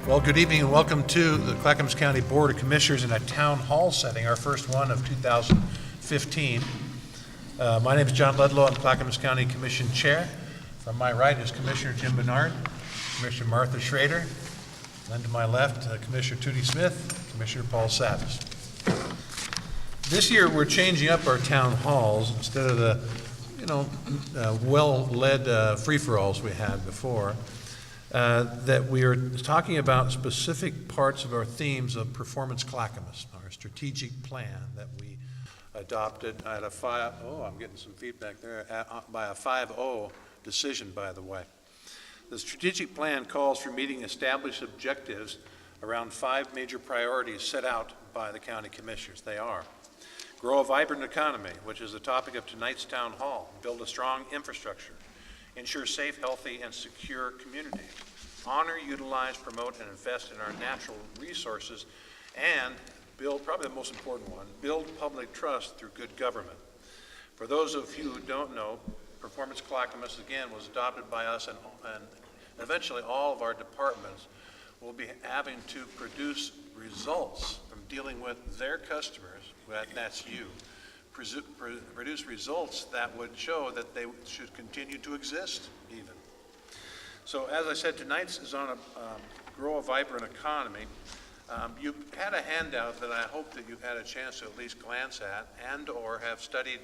Well, good evening and welcome to the Clackamas County Board of Commissioners in a town hall setting, our first one of 2015. My name is John Ludlow. I'm Clackamas County Commission Chair. From my right is Commissioner Jim Bernard, Commissioner Martha Schrader, and to my left, Commissioner Tootie Smith, Commissioner Paul Savas. This year, we're changing up our town halls instead of the, well-led free-for-alls we had before. That we are talking about specific parts of our themes of Performance Clackamas, our strategic plan that we adopted at a I'm getting some feedback there, by a 5-0 decision, by the way. The strategic plan calls for meeting established objectives around 5 major priorities set out by the county commissioners. They are: grow a vibrant economy, which is the topic of tonight's town hall; build a strong infrastructure; ensure safe, healthy, and secure communities; honor, utilize, promote, and invest in our natural resources; and build, probably the most important one, build public trust through good government. For those of you who don't know, Performance Clackamas, again, was adopted by us, and eventually all of our departments will be having to produce results from dealing with their customers, that's you, produce results that would show that they should continue to exist even. So as I said, tonight's is on grow a vibrant economy. You had a handout that I hope that you've had a chance to at least glance at and or have studied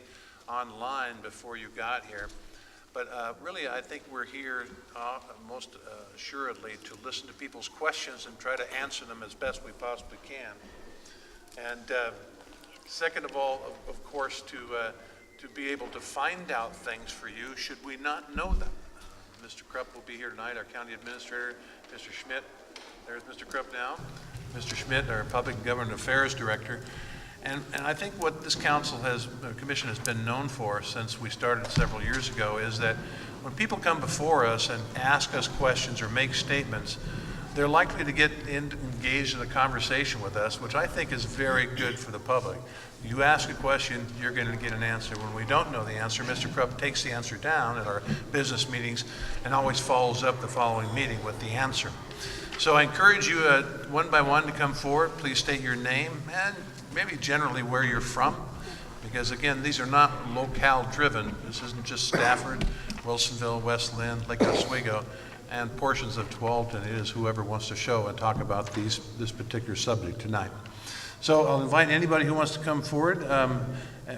online before you got here. But really, I think we're here most assuredly to listen to people's questions and try to answer them as best we possibly can. And second of all, of course, to be able to find out things for you should we not know them. Mr. Krupp will be here tonight, our county administrator. Mr. Schmidt, there's Mr. Krupp now. Mr. Schmidt, our public and government affairs director. And I think what this commission has been known for since we started several years ago is that when people come before us and ask us questions or make statements, they're likely to get engaged in a conversation with us, which I think is very good for the public. You ask a question, you're going to get an answer. When we don't know the answer, Mr. Krupp takes the answer down at our business meetings and always follows up the following meeting with the answer. So I encourage you one by one to come forward. Please state your name and maybe generally where you're from, because again, these are not locale driven. This isn't just Stafford, Wilsonville, West Lynn, Lake Oswego, and portions of Tualatin. It is whoever wants to show and talk about this particular subject tonight. So I'll invite anybody who wants to come forward,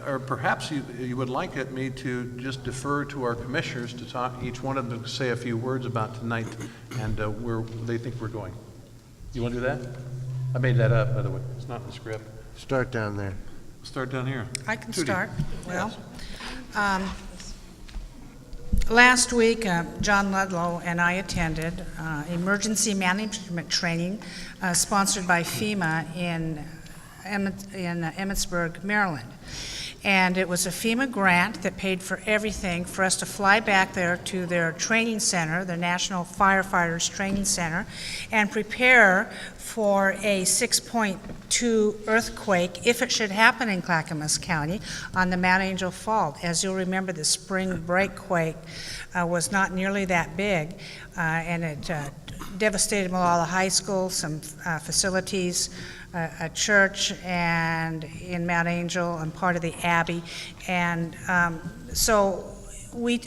or perhaps you would like me to just defer to our commissioners to talk, each one of them to say a few words about tonight and where they think we're going. You want to do that? I made that up, by the way. It's not in the script. Start down there. Start down here. I can Tootie. start. Well, last week, John Ludlow and I attended emergency management training sponsored by FEMA in Emmitsburg, Maryland. And it was a FEMA grant that paid for everything for us to fly back there to their training center, the National Firefighters Training Center, and prepare for a 6.2 earthquake if it should happen in Clackamas County on the Mount Angel Fault. As you'll remember, the spring break quake was not nearly that big, and it devastated Malala High School, some facilities, a church, and in Mount Angel, and part of the Abbey. And so we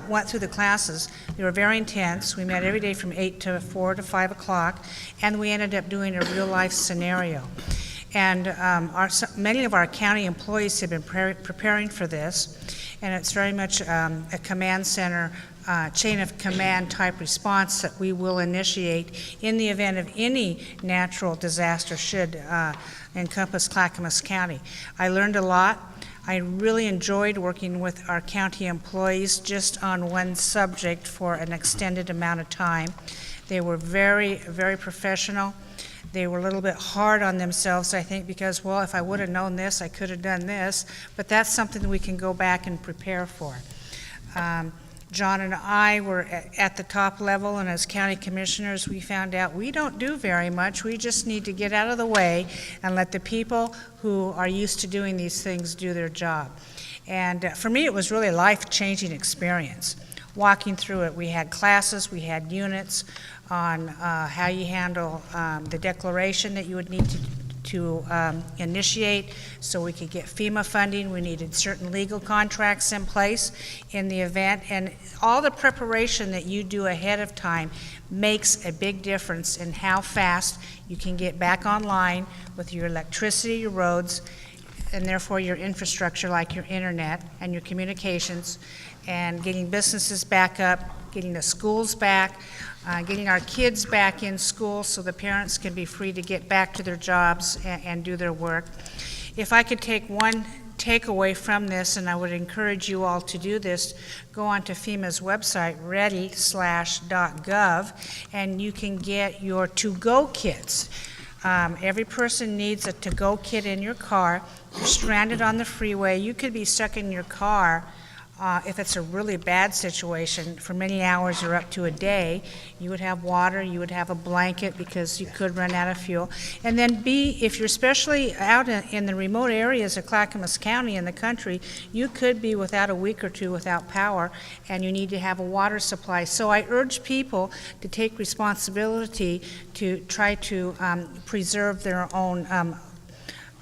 went through the classes. They were very intense. We met every day from 8 to 4 to 5 o'clock, and we ended up doing a real-life scenario. And many of our county employees have been preparing for this, and it's very much a command center chain of command type response that we will initiate in the event of any natural disaster should encompass Clackamas County. I learned a lot. I really enjoyed working with our county employees just on one subject for an extended amount of time. They were very, very professional. They were a little bit hard on themselves, I think, because, well, if I would have known this, I could have done this. But that's something we can go back and prepare for. John and I were at the top level, and as county commissioners, we found out we don't do very much. We just need to get out of the way and let the people who are used to doing these things do their job. And for me, it was really a life-changing experience. walking through it. We had classes, we had units on how you handle the declaration that you would need to initiate so we could get FEMA funding. We needed certain legal contracts in place in the event, and all the preparation that you do ahead of time makes a big difference in how fast you can get back online with your electricity, your roads, and therefore your infrastructure like your internet and your communications, and getting businesses back up, getting the schools back, getting our kids back in school so the parents can be free to get back to their jobs and do their work. If I could take one takeaway from this, and I would encourage you all to do this, go onto FEMA's website, ready/.gov, and you can get your to-go kits. Every person needs a to-go kit in your car. You're stranded on the freeway. You could be stuck in your car if it's a really bad situation for many hours or up to a day. You would have water, you would have a blanket because you could run out of fuel. And then if you're especially out in the remote areas of Clackamas County in the country, you could be without a week or two without power, and you need to have a water supply. So I urge people to take responsibility to try to preserve their own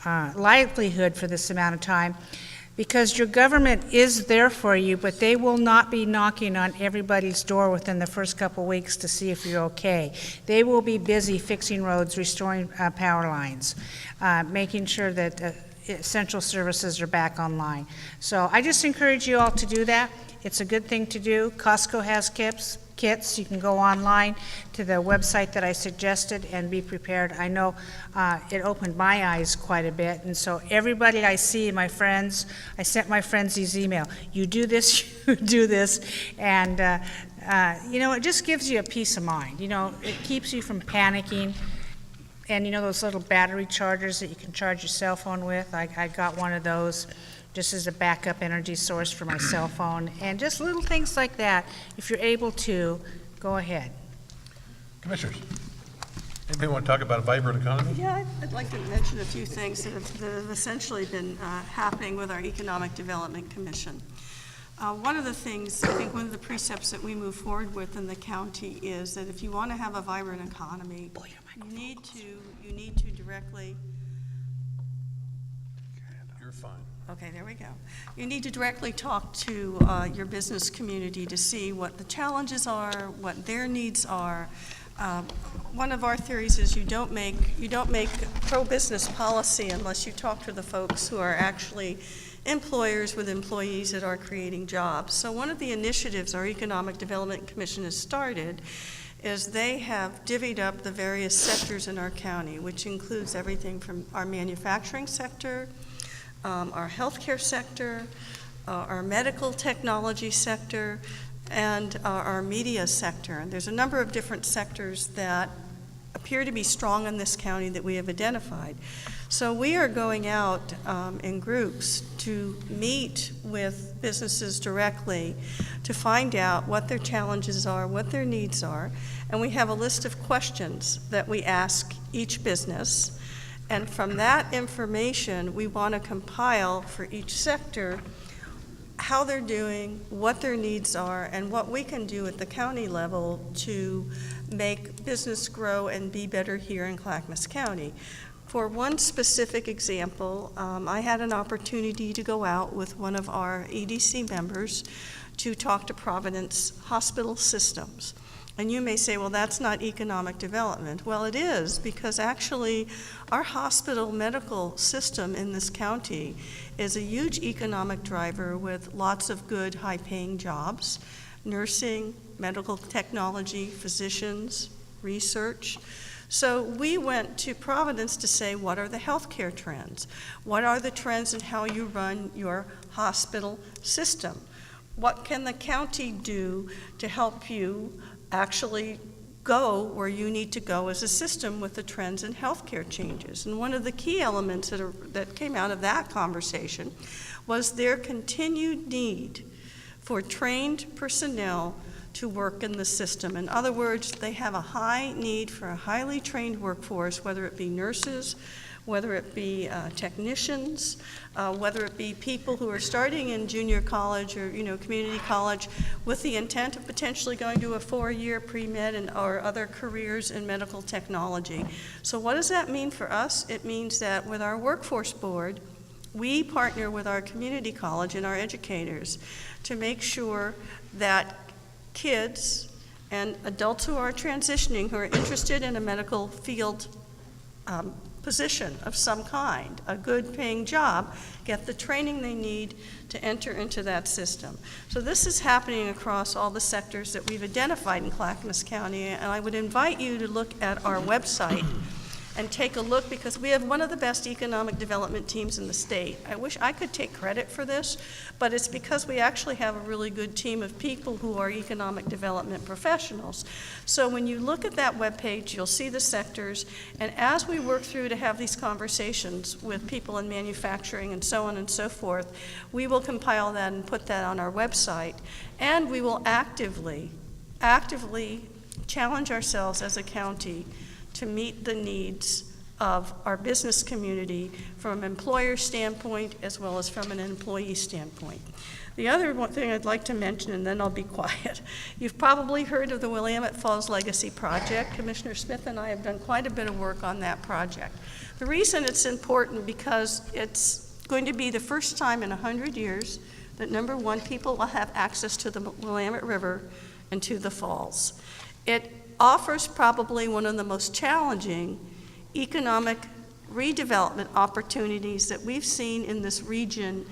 livelihood for this amount of time, because your government is there for you, but they will not be knocking on everybody's door within the first couple weeks to see if you're okay. They will be busy fixing roads, restoring power lines, making sure that essential services are back online. So I just encourage you all to do that. It's a good thing to do. Costco has kits. You can go online to the website that I suggested and be prepared. I know it opened my eyes quite a bit, and so everybody I see, my friends, I sent my friends these emails. You do this, you do this, and you know, it just gives you a peace of mind. You know, it keeps you from panicking. And you know those little battery chargers that you can charge your cell phone with? I got one of those just as a backup energy source for my cell phone, and just little things like that. If you're able to, go ahead. Commissioners, anybody want to talk about a vibrant economy? Yeah, I'd like to mention a few things that have essentially been happening with our Economic Development Commission. One of the things, I think one of the precepts that we move forward with in the county is that if you want to have a vibrant economy, you need to directly. You're fine. Okay, there we go. You need to directly talk to your business community to see what the challenges are, what their needs are. One of our theories is you don't make pro-business policy unless you talk to the folks who are actually employers with employees that are creating jobs. So one of the initiatives our Economic Development Commission has started is they have divvied up the various sectors in our county, which includes everything from our manufacturing sector, our healthcare sector, our medical technology sector, and our media sector. And there's a number of different sectors that appear to be strong in this county that we have identified. So we are going out in groups to meet with businesses directly to find out what their challenges are, what their needs are, and we have a list of questions that we ask each business. And from that information, we want to compile for each sector how they're doing, what their needs are, and what we can do at the county level to make business grow and be better here in Clackamas County. For one specific example, I had an opportunity to go out with one of our EDC members to talk to Providence Hospital Systems. And you may say, well, that's not economic development. Well, it is, because actually our hospital medical system in this county is a huge economic driver with lots of good, high-paying jobs, nursing, medical technology, physicians, research. So we went to Providence to say, what are the healthcare trends? What are the trends in how you run your hospital system? What can the county do to help you actually go where you need to go as a system with the trends in healthcare changes? And one of the key elements that came out of that conversation was their continued need for trained personnel to work in the system. In other words, they have a high need for a highly trained workforce, whether it be nurses, whether it be technicians, whether it be people who are starting in junior college or, community college with the intent of potentially going to a 4-year pre-med or other careers in medical technology. So what does that mean for us? It means that with our workforce board, we partner with our community college and our educators to make sure that kids and adults who are transitioning, who are interested in a medical field position of some kind, a good paying job, get the training they need to enter into that system. So this is happening across all the sectors that we've identified in Clackamas County, and I would invite you to look at our website and take a look, because we have one of the best economic development teams in the state. I wish I could take credit for this, but it's because we actually have a really good team of people who are economic development professionals. So when you look at that webpage, you'll see the sectors, and as we work through to have these conversations with people in manufacturing and so on and so forth, we will compile that and put that on our website, and we will actively challenge ourselves as a county to meet the needs of our business community from an employer standpoint as well as from an employee standpoint. The other one thing I'd like to mention, and then I'll be quiet, you've probably heard of the Willamette Falls Legacy Project. Commissioner Smith and I have done quite a bit of work on that project. The reason it's important because it's going to be the first time in 100 years that, number one, people will have access to the Willamette River and to the falls. It offers probably one of the most challenging economic redevelopment opportunities that we've seen in this region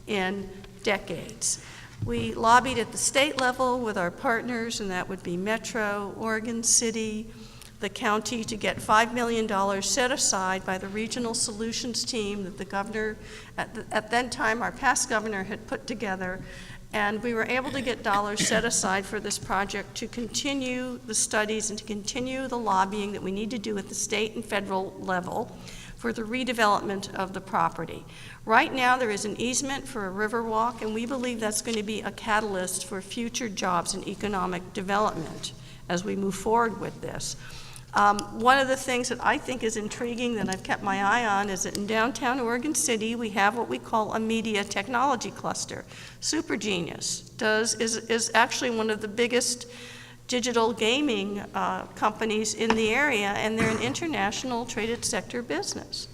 in decades. We lobbied at the state level with our partners, and that would be Metro, Oregon City, the county, to get $5 million set aside by the regional solutions team that the governor, at that time, our past governor had put together. And we were able to get dollars set aside for this project to continue the studies and to continue the lobbying that we need to do at the state and federal level for the redevelopment of the property. Right now, there is an easement for a river walk, and we believe that's going to be a catalyst for future jobs and economic development as we move forward with this. One of the things that I think is intriguing that I've kept my eye on is that in downtown Oregon City, we have what we call a media technology cluster. Super Genius is actually one of the biggest digital gaming companies in the area, and they're an international traded sector business.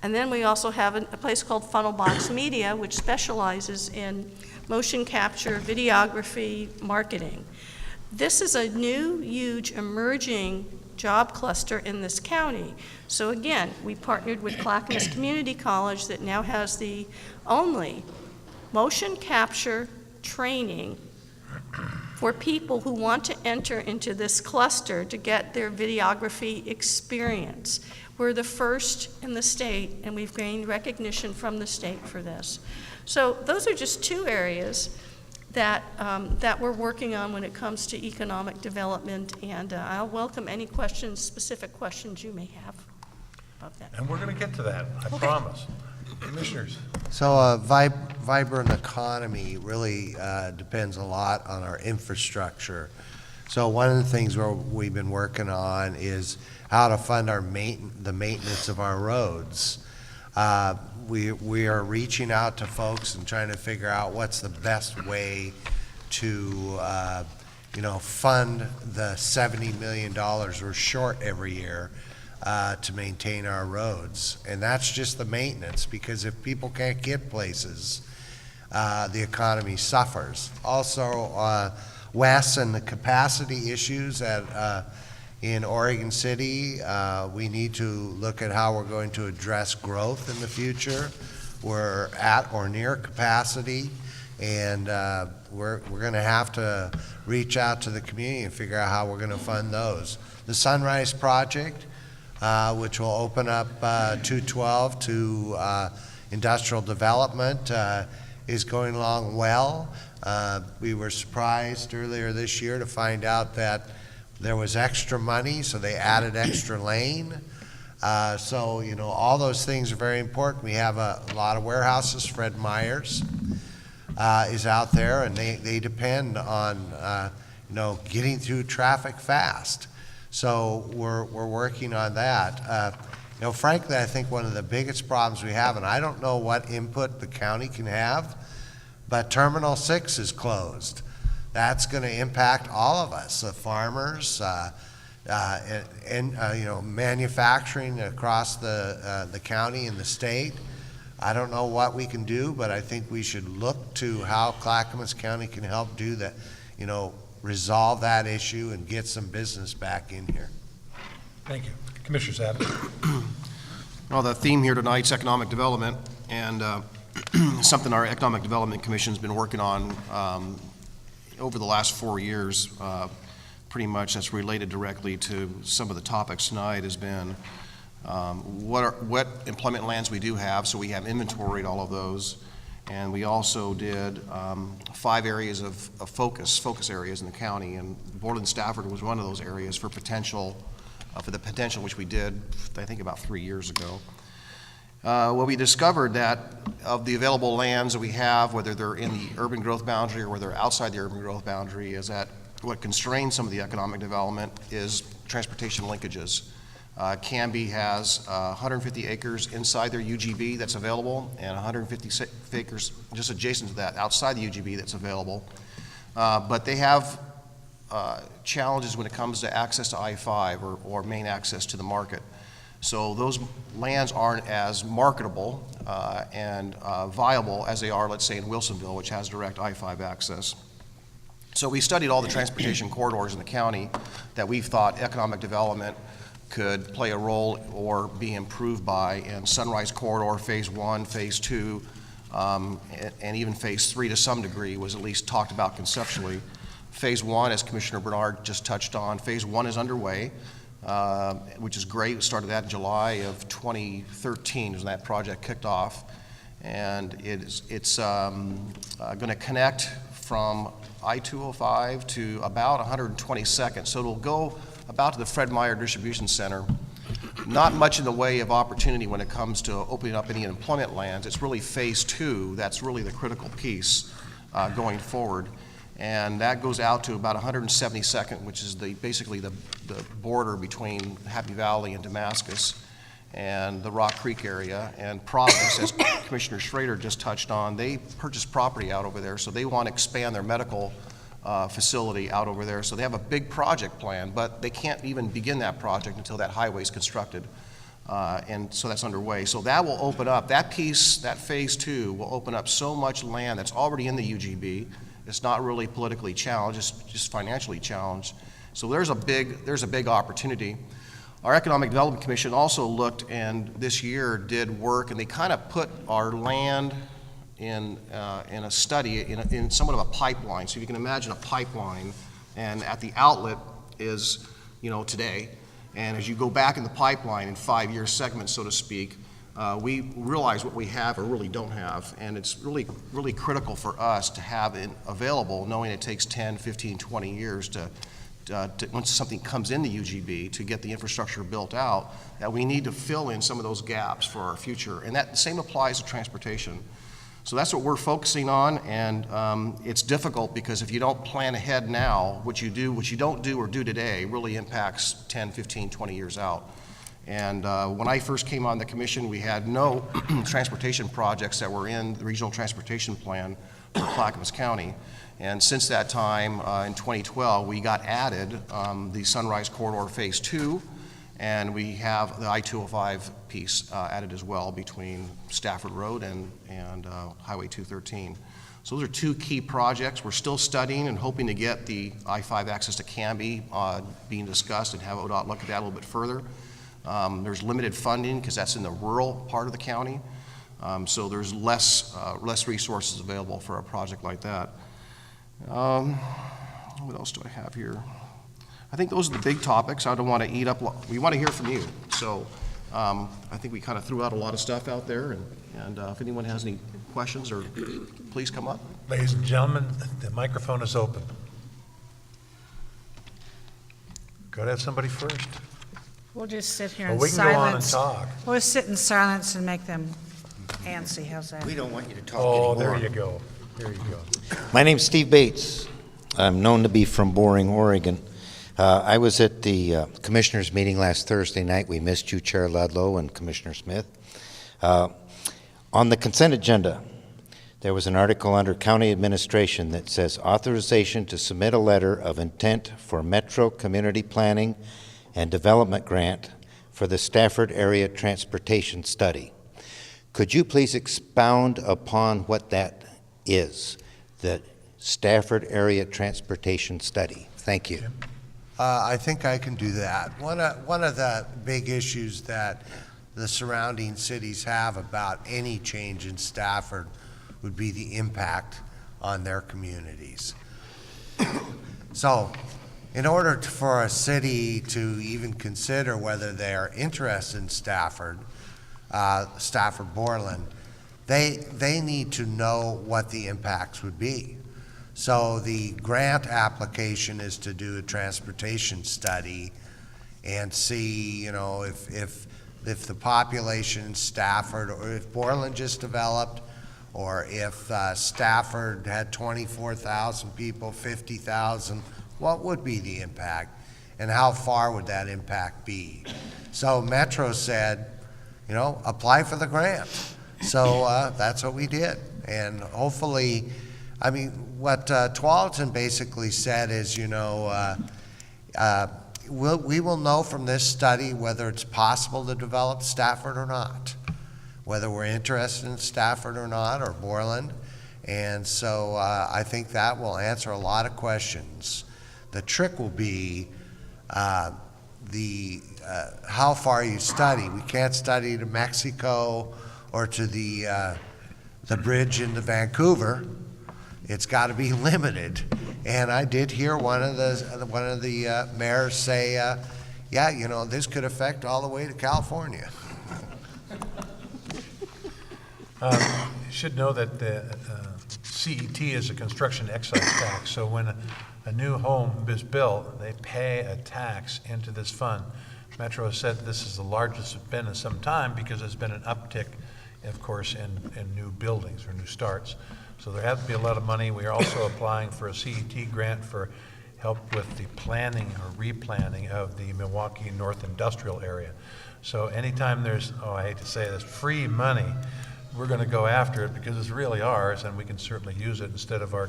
And then we also have a place called Funnelbox Media, which specializes in motion capture, videography, marketing. This is a new, huge, emerging job cluster in this county. So again, we partnered with Clackamas Community College that now has the only motion capture training for people who want to enter into this cluster to get their videography experience. We're the first in the state, and we've gained recognition from the state for this. So those are just two areas that we're working on when it comes to economic development, and I'll welcome any questions, specific questions you may have about that. And we're going to get to that, I promise. Commissioners. So a vibrant economy really depends a lot on our infrastructure. So one of the things we've been working on is how to fund the maintenance of our roads. We are reaching out to folks and trying to figure out what's the best way to fund the $70 million we're short every year to maintain our roads. And that's just the maintenance, because if people can't get places, the economy suffers. Also, Wes, and the capacity issues in Oregon City, we need to look at how we're going to address growth in the future. We're at or near capacity, and we're going to have to reach out to the community and figure out how we're going to fund those. The Sunrise Project, which will open up 212 to industrial development, is going along well. We were surprised earlier this year to find out that there was extra money, so they added extra lane. So, all those things are very important. We have a lot of warehouses. Fred Meyer's is out there, and they depend on, getting through traffic fast. So we're working on that. You know, frankly, I think one of the biggest problems we have, and I don't know what input the county can have, but Terminal 6 is closed. That's going to impact all of us, the farmers, and you know, manufacturing across the county and the state. I don't know what we can do, but I think we should look to how Clackamas County can help do that, you know, resolve that issue and get some business back in here. Thank you. Commissioner Athey. Well, the theme here tonight's economic development, and something our Economic Development Commission's been working on over the last 4 years, pretty much that's related directly to some of the topics tonight, has been what employment lands we do have, so we have inventoried all of those. And we also did 5 areas of focus areas in the county, and Borland Stafford was one of those areas for potential, the potential which we did, I think, about 3 years ago. Well, we discovered that of the available lands that we have, whether they're in the urban growth boundary or whether they're outside the urban growth boundary, is that what constrains some of the economic development is transportation linkages. Canby has 150 acres inside their UGB that's available, and 150 acres just adjacent to that outside the UGB that's available. But they have challenges when it comes to access to I-5 or main access to the market. So those lands aren't as marketable and viable as they are, let's say, in Wilsonville, which has direct I-5 access. So we studied all the transportation corridors in the county that we've thought economic development could play a role or be improved by, and Sunrise Corridor Phase 1, Phase 2, and even Phase 3 to some degree was at least talked about conceptually. Phase 1, as Commissioner Bernard just touched on, Phase 1 is underway, which is great. We started that in July of 2013 when that project kicked off, and it's going to connect from I-205 to about 122nd, so it'll go about to the Fred Meyer Distribution Center. Not much in the way of opportunity when it comes to opening up any employment lands. It's really Phase 2 that's really the critical piece going forward. And that goes out to about 172nd, which is basically the border between Happy Valley and Damascus and the Rock Creek area. And Providence, as Commissioner Schrader just touched on, they purchased property out over there, so they want to expand their medical facility out over there. So they have a big project plan, but they can't even begin that project until that highway is constructed. And so that's underway. So that will open up, that piece, that Phase 2 will open up so much land that's already in the UGB. It's not really politically challenged, it's just financially challenged. So there's a big opportunity. Our Economic Development Commission also looked, and this year did work, and they kind of put our land in a study, in somewhat of a pipeline. So you can imagine a pipeline, and at the outlet is, today. And as you go back in the pipeline in 5-year segments, so to speak, we realize what we have or really don't have. And it's really, really critical for us to have it available, knowing it takes 10, 15, 20 years to once something comes in the UGB to get the infrastructure built out, that we need to fill in some of those gaps for our future. And that the same applies to transportation. So that's what we're focusing on, and it's difficult because if you don't plan ahead now, what you don't do or do today really impacts 10, 15, 20 years out. And when I first came on the commission, we had no transportation projects that were in the Regional Transportation Plan for Clackamas County. And since that time, in 2012, we got added the Sunrise Corridor Phase 2, and we have the I-205 piece added as well between Stafford Road and Highway 213. So those are 2 key projects. We're still studying and hoping to get the I-5 access to Canby being discussed and have ODOT look at that a little bit further. There's limited funding because that's in the rural part of the county. So there's less resources available for a project like that. What else do I have here? I think those are the big topics. I don't want to eat up. We want to hear from you. So I think we kind of threw out a lot of stuff out there. And if anyone has any questions, or please come up. Ladies and gentlemen, the microphone is open. Go ahead, somebody first. We'll just sit here Well, in we can go on and silence. talk. We'll just sit in silence and make them antsy. How's that? We don't want you to talk Oh, anymore. there you go. There you go. My name's Steve Bates. I'm known to be from Boring, Oregon. I was at the commissioners' meeting last Thursday night. We missed you, Chair Ludlow and Commissioner Smith. On the consent agenda, there was an article under County Administration that says authorization to submit a letter of intent for Metro Community Planning and Development Grant for the Stafford Area Transportation Study. Could you please expound upon what that is, the Stafford Area Transportation Study? Thank you. I think I can do that. One of the big issues that the surrounding cities have about any change in Stafford would be the impact on their communities. So, in order for a city to even consider whether they are interested in Stafford, Stafford-Borland, they need to know what the impacts would be. So the grant application is to do a transportation study and see, you know, if the population in Stafford, or if Borland just developed, or if Stafford had 24,000 people, 50,000, what would be the impact? And how far would that impact be? So Metro said, you know, apply for the grant. So that's what we did. And hopefully, I mean, what Tualatin basically said is, you know, we will know from this study whether it's possible to develop Stafford or not, whether we're interested in Stafford or not, or Borland. And so I think that will answer a lot of questions. The trick will be how far you study. We can't study to Mexico or to the bridge into Vancouver. It's got to be limited. And I did hear one of the mayors say, yeah, you know, this could affect all the way to California. You should know that the CET is a construction excise tax. So when a new home is built, they pay a tax into this fund. Metro has said this is the largest it's been in some time because there's been an uptick, of course, in new buildings or new starts. So there has to be a lot of money. We are also applying for a CET grant for help with the planning or replanning of the Milwaukee North Industrial area. So anytime there's, I hate to say this, free money, we're going to go after it because it's really ours, and we can certainly use it instead of our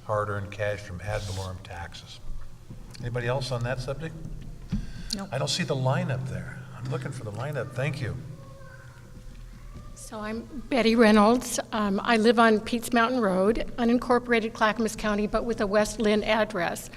hard-earned cash from ad valorem taxes. Anybody else on that subject? Nope. I don't see the lineup there. I'm looking for the lineup. Thank you. So I'm Betty Reynolds. I live on Pete's Mountain Road, unincorporated Clackamas County, but with a West Lynn address.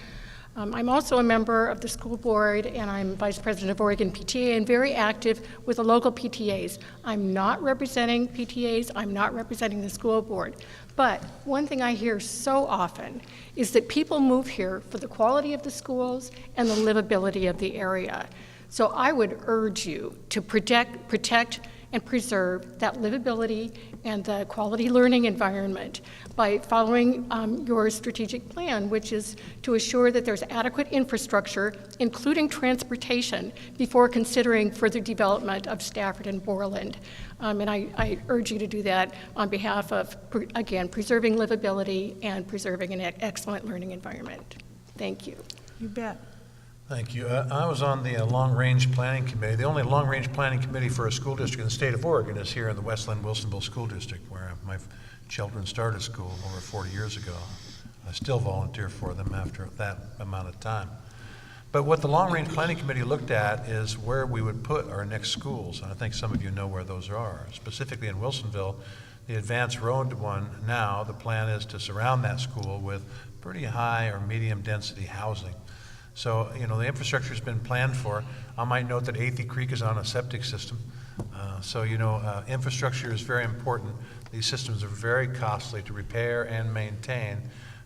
I'm also a member of the school board, and I'm vice president of Oregon PTA and very active with the local PTAs. I'm not representing PTAs, I'm not representing the school board. But one thing I hear so often is that people move here for the quality of the schools and the livability of the area. So I would urge you to protect and preserve that livability and the quality learning environment by following your strategic plan, which is to assure that there's adequate infrastructure, including transportation, before considering further development of Stafford and Borland. And I urge you to do that on behalf of, again, preserving livability and preserving an excellent learning environment. Thank you. You bet. Thank you. I was on the long-range planning committee. The only long-range planning committee for a school district in the state of Oregon is here in the Westland-Wilsonville School District, where my children started school over 40 years ago. I still volunteer for them after that amount of time. But what the long-range planning committee looked at is where we would put our next schools, and I think some of you know where those are. Specifically in Wilsonville, the advanced road one now, the plan is to surround that school with pretty high or medium-density housing. So, you know, the infrastructure's been planned for. I might note that Athey Creek is on a septic system. So, you know, infrastructure is very important. These systems are very costly to repair and maintain.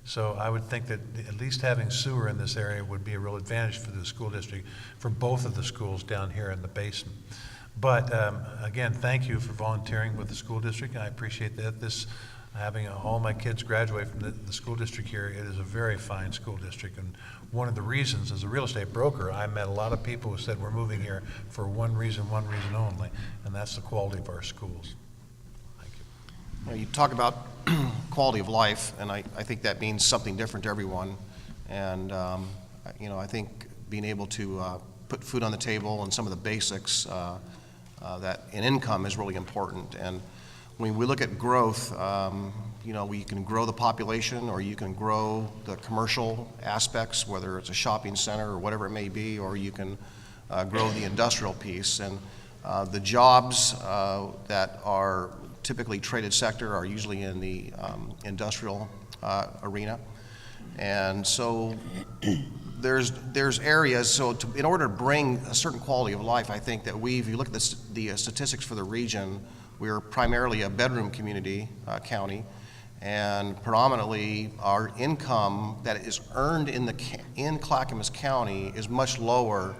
So I would think that at least having sewer in this area would be a real advantage for the school district, for both of the schools down here in the basin. But again, thank you for volunteering with the school district. I appreciate that. Having all my kids graduate from the school district here, it is a very fine school district. And one of the reasons, as a real estate broker, I met a lot of people who said we're moving here for one reason only, and that's the quality of our schools. Thank you. You talk about quality of life, and I think that means something different to everyone. And I think being able to put food on the table and some of the basics that in income is really important. And when we look at growth, you can grow the population, or you can grow the commercial aspects, whether it's a shopping center or whatever it may be, or you can grow the industrial piece. And the jobs that are typically traded sector are usually in the industrial arena. And so there's areas, so in order to bring a certain quality of life, I think that if you look at the statistics for the region, we're primarily a bedroom community, county, and predominantly our income that is earned in Clackamas County is much lower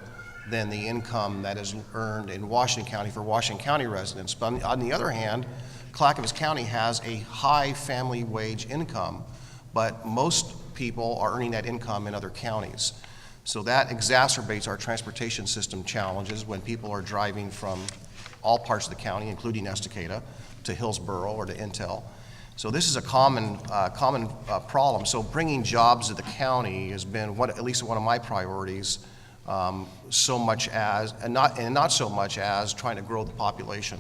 than the income that is earned in Washington County for Washington County residents. But on the other hand, Clackamas County has a high family wage income, but most people are earning that income in other counties. So that exacerbates our transportation system challenges when people are driving from all parts of the county, including Estacada, to Hillsborough or to Intel. So this is a common problem. So bringing jobs to the county has been at least one of my priorities, so much as, and not so much as trying to grow the population.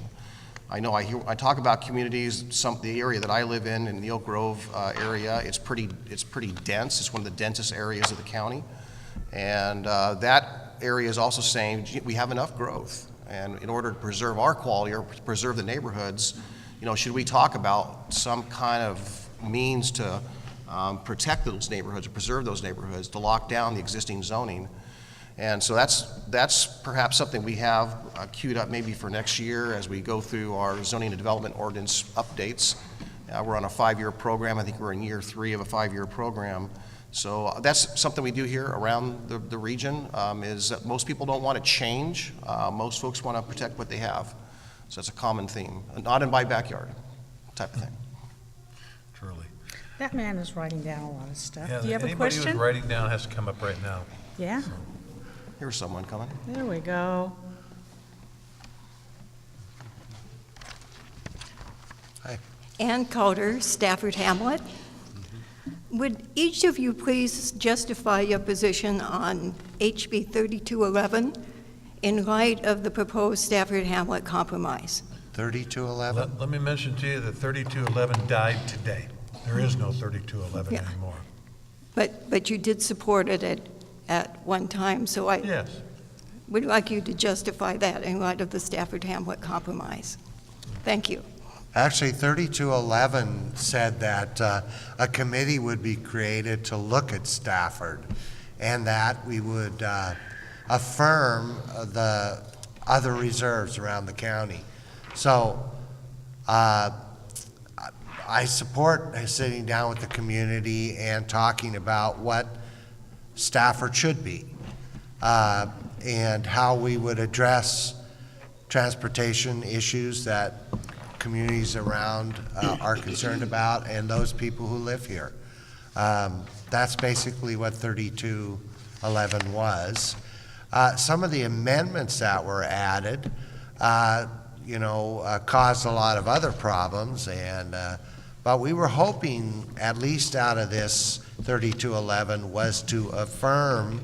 I know I talk about communities, the area that I live in the Oak Grove area, it's pretty dense. It's one of the densest areas of the county. And that area is also saying, we have enough growth. And in order to preserve our quality or preserve the neighborhoods, should we talk about some kind of means to protect those neighborhoods, or preserve those neighborhoods, to lock down the existing zoning? And so that's perhaps something we have queued up maybe for next year as we go through our zoning and development ordinance updates. We're on a 5-year program. I think we're in year 3 of a 5-year program. So that's something we do here around the region, is that most people don't want to change. Most folks want to protect what they have. So that's a common theme. Not in my backyard type of thing. Truly. That man is writing down a lot of stuff. Yeah, Do you have a anybody who's question? writing down has to come up right now. Yeah, Here's someone coming. there we go. Ann Coder, Stafford Hamlet. Would each of you please justify your position on HB 3211 in light of the proposed Stafford Hamlet compromise? 3211? Let me mention to you that 3211 died today. There is no 3211 Yeah. anymore. But you did support it at one time, so I Yes. would like you to justify that in light of the Stafford Hamlet compromise. Thank you. Actually, 3211 said that a committee would be created to look at Stafford, and that we would affirm the other reserves around the county. So I support sitting down with the community and talking about what Stafford should be, and how we would address transportation issues that communities around are concerned about, and those people who live here. That's basically what 3211 was. Some of the amendments that were added, caused a lot of other problems, but we were hoping, at least out of this 3211, was to affirm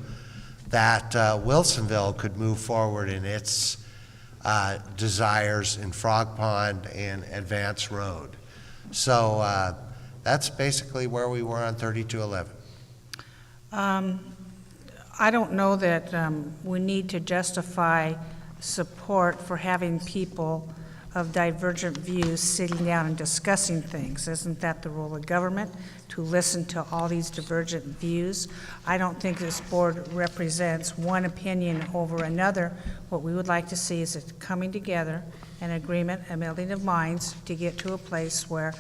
that Wilsonville could move forward in its desires in Frog Pond and Advance Road. So that's basically where we were on 3211. I don't know that we need to justify support for having people of divergent views sitting down and discussing things. Isn't that the role of government, to listen to all these divergent views? I don't think this board represents one opinion over another. What we would like to see is a coming together, an agreement, a melding of minds to get to a place where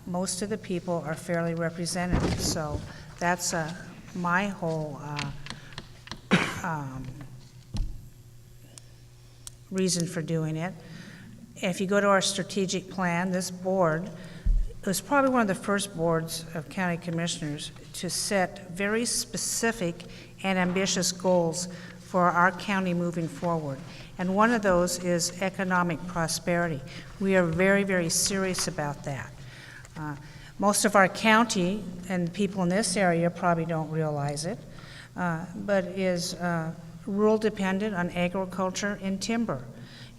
most of the people are fairly represented. So that's my whole reason for doing it. If you go to our strategic plan, this board was probably one of the first boards of county commissioners to set very specific and ambitious goals for our county moving forward. And one of those is economic prosperity. We are very, very serious about that. Most of our county and people in this area probably don't realize it, but is rural dependent on agriculture and timber.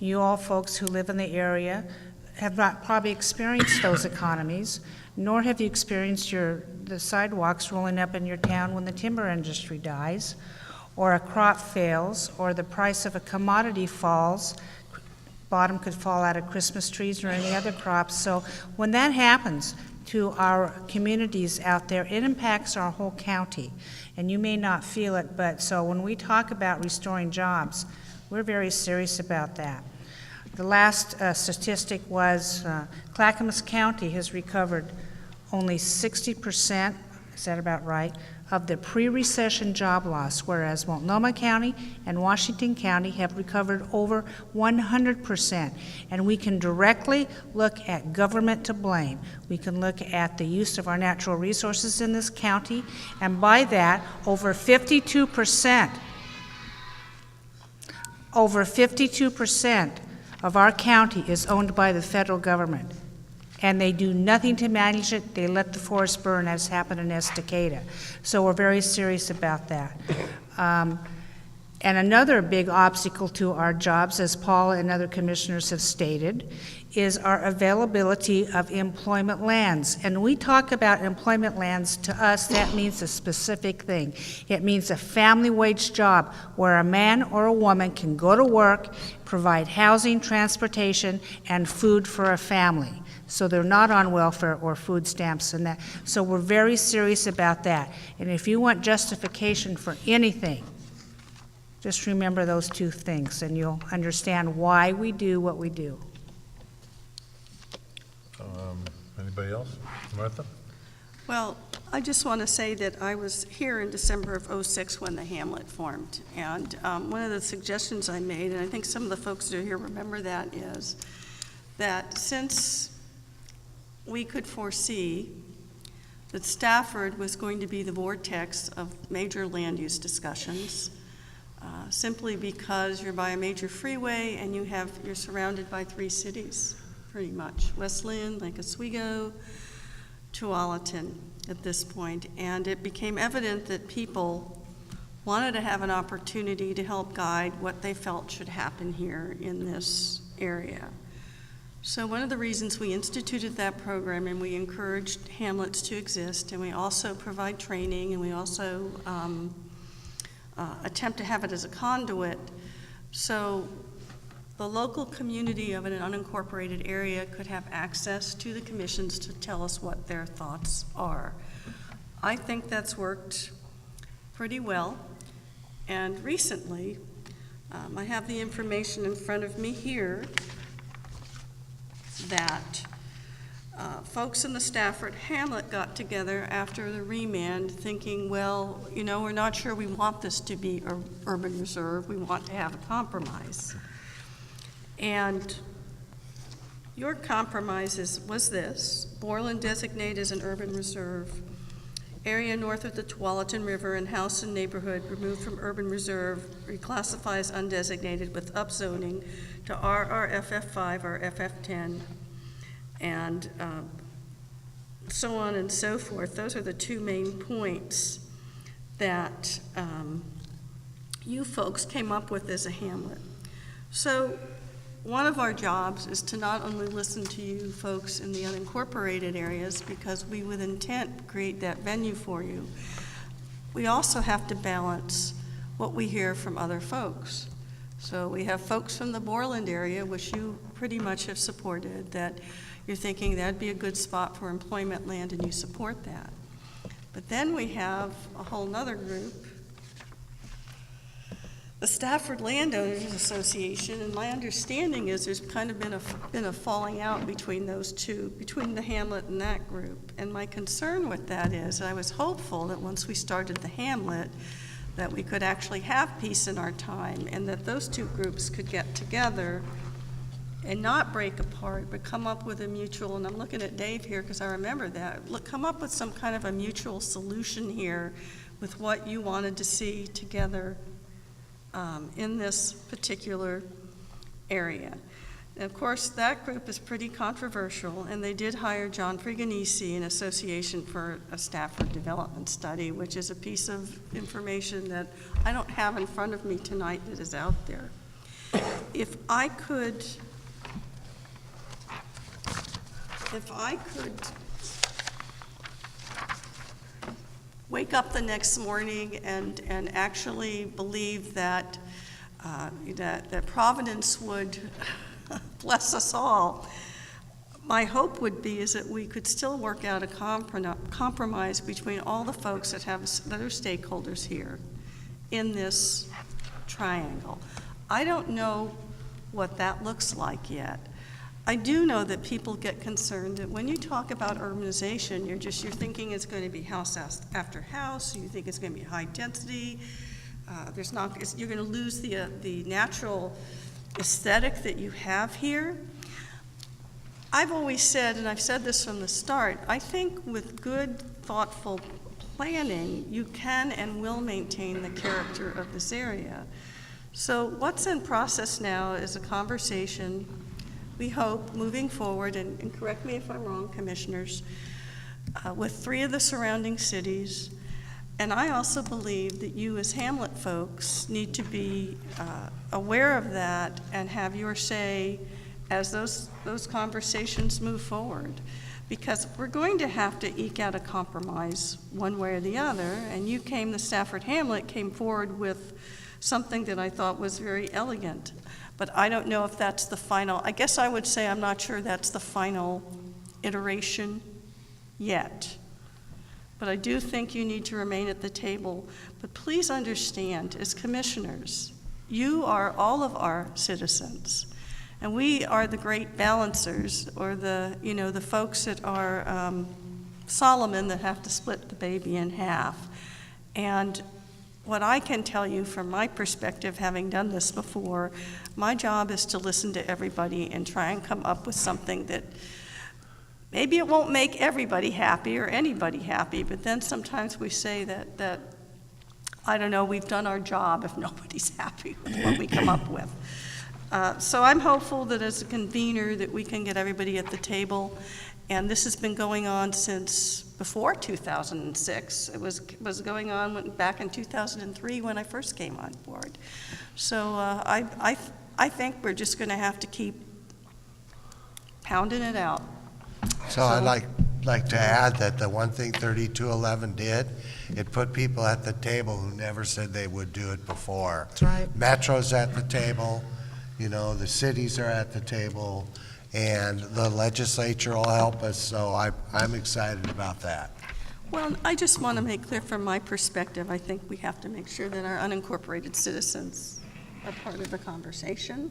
You all folks who live in the area have not probably experienced those economies, nor have you experienced the sidewalks rolling up in your town when the timber industry dies, or a crop fails, or the price of a commodity falls. Bottom could fall out of Christmas trees or any other crops. So when that happens to our communities out there, it impacts our whole county. And you may not feel it, but so when we talk about restoring jobs, we're very serious about that. The last statistic was Clackamas County has recovered only 60%, is that about right, of the pre-recession job loss, whereas Multnomah County and Washington County have recovered over 100%. And we can directly look at government to blame. We can look at the use of our natural resources in this county, and by that, over 52% of our county is owned by the federal government. And they do nothing to manage it. They let the forest burn, as happened in Estacada. So we're very serious about that. And another big obstacle to our jobs, as Paul and other commissioners have stated, is our availability of employment lands. And we talk about employment lands, to us, that means a specific thing. It means a family wage job where a man or a woman can go to work, provide housing, transportation, and food for a family. So they're not on welfare or food stamps and that. So we're very serious about that. And if you want justification for anything, just remember those two things and you'll understand why we do what we do. Anybody else? Martha? Well, I just want to say that I was here in December of '06 when the hamlet formed. And one of the suggestions I made, and I think some of the folks that are here remember that, is that since we could foresee that Stafford was going to be the vortex of major land use discussions, simply because you're by a major freeway and you're surrounded by 3 cities, pretty much. West Lynn, Lake Oswego, Tualatin at this point. And it became evident that people wanted to have an opportunity to help guide what they felt should happen here in this area. So one of the reasons we instituted that program, and we encouraged hamlets to exist, and we also provide training, and we also attempt to have it as a conduit, so the local community of an unincorporated area could have access to the commissions to tell us what their thoughts are. I think that's worked pretty well, and recently, I have the information in front of me here that folks in the Stafford Hamlet got together after the remand thinking, well, you know, we're not sure we want this to be an urban reserve. We want to have a compromise. And your compromise was this: Borland designated as an urban reserve, area north of the Tualatin River and house and neighborhood removed from urban reserve, reclassify as undesignated with upzoning to RRFF5 or FF10, and so on and so forth. Those are the 2 main points that you folks came up with as a hamlet. So one of our jobs is to not only listen to you folks in the unincorporated areas, because we with intent create that venue for you, we also have to balance what we hear from other folks. So we have folks from the Borland area, which you pretty much have supported, that you're thinking that'd be a good spot for employment land and you support that. But then we have a whole nother group, the Stafford Landowners Association, and my understanding is there's kind of been a falling out between those two, between the hamlet and that group. And my concern with that is I was hopeful that once we started the hamlet that we could actually have peace in our time, and that those 2 groups could get together and not break apart, but come up with a mutual, and I'm looking at Dave here because I remember that, come up with some kind of a mutual solution here with what you wanted to see together in this particular area. of course, that group is pretty controversial, and they did hire John Friganese in association for a Stafford development study, which is a piece of information that I don't have in front of me tonight that is out there. If I could wake up the next morning and actually believe that that Providence would bless us all, my hope would be is that we could still work out a compromise between all the folks that are stakeholders here in this triangle. I don't know what that looks like yet. I do know that people get concerned that when you talk about urbanization, you're thinking it's going to be house after house, you think it's going to be high density, you're going to lose the natural aesthetic that you have here. I've always said, and I've said this from the start, I think with good, thoughtful planning, you can and will maintain the character of this area. So what's in process now is a conversation, we hope, moving forward, and correct me if I'm wrong, commissioners, with 3 of the surrounding cities. And I also believe that you as Hamlet folks need to be aware of that and have your say as those conversations move forward. Because we're going to have to eke out a compromise one way or the other, and the Stafford Hamlet came forward with something that I thought was very elegant. But I don't know if that's the final, I guess I would say I'm not sure that's the final iteration yet. But I do think you need to remain at the table. But please understand, as commissioners, you are all of our citizens. And we are the great balancers, or the folks that are Solomon that have to split the baby in half. And what I can tell you from my perspective, having done this before, my job is to listen to everybody and try and come up with something that maybe it won't make everybody happy or anybody happy, but then sometimes we say that I don't know, we've done our job if nobody's happy with what we come up with. So I'm hopeful that as a convener that we can get everybody at the table, and this has been going on since before 2006. It was going on back in 2003 when I first came on board. So I think we're just going to have to keep pounding it out. So I'd like to add that the one thing 3211 did, it put people at the table who never said they would do it before. That's right. Metro's at the table, the cities are at the table, and the legislature will help us, so I'm excited about that. Well, I just want to make clear from my perspective, I think we have to make sure that our unincorporated citizens are part of the conversation.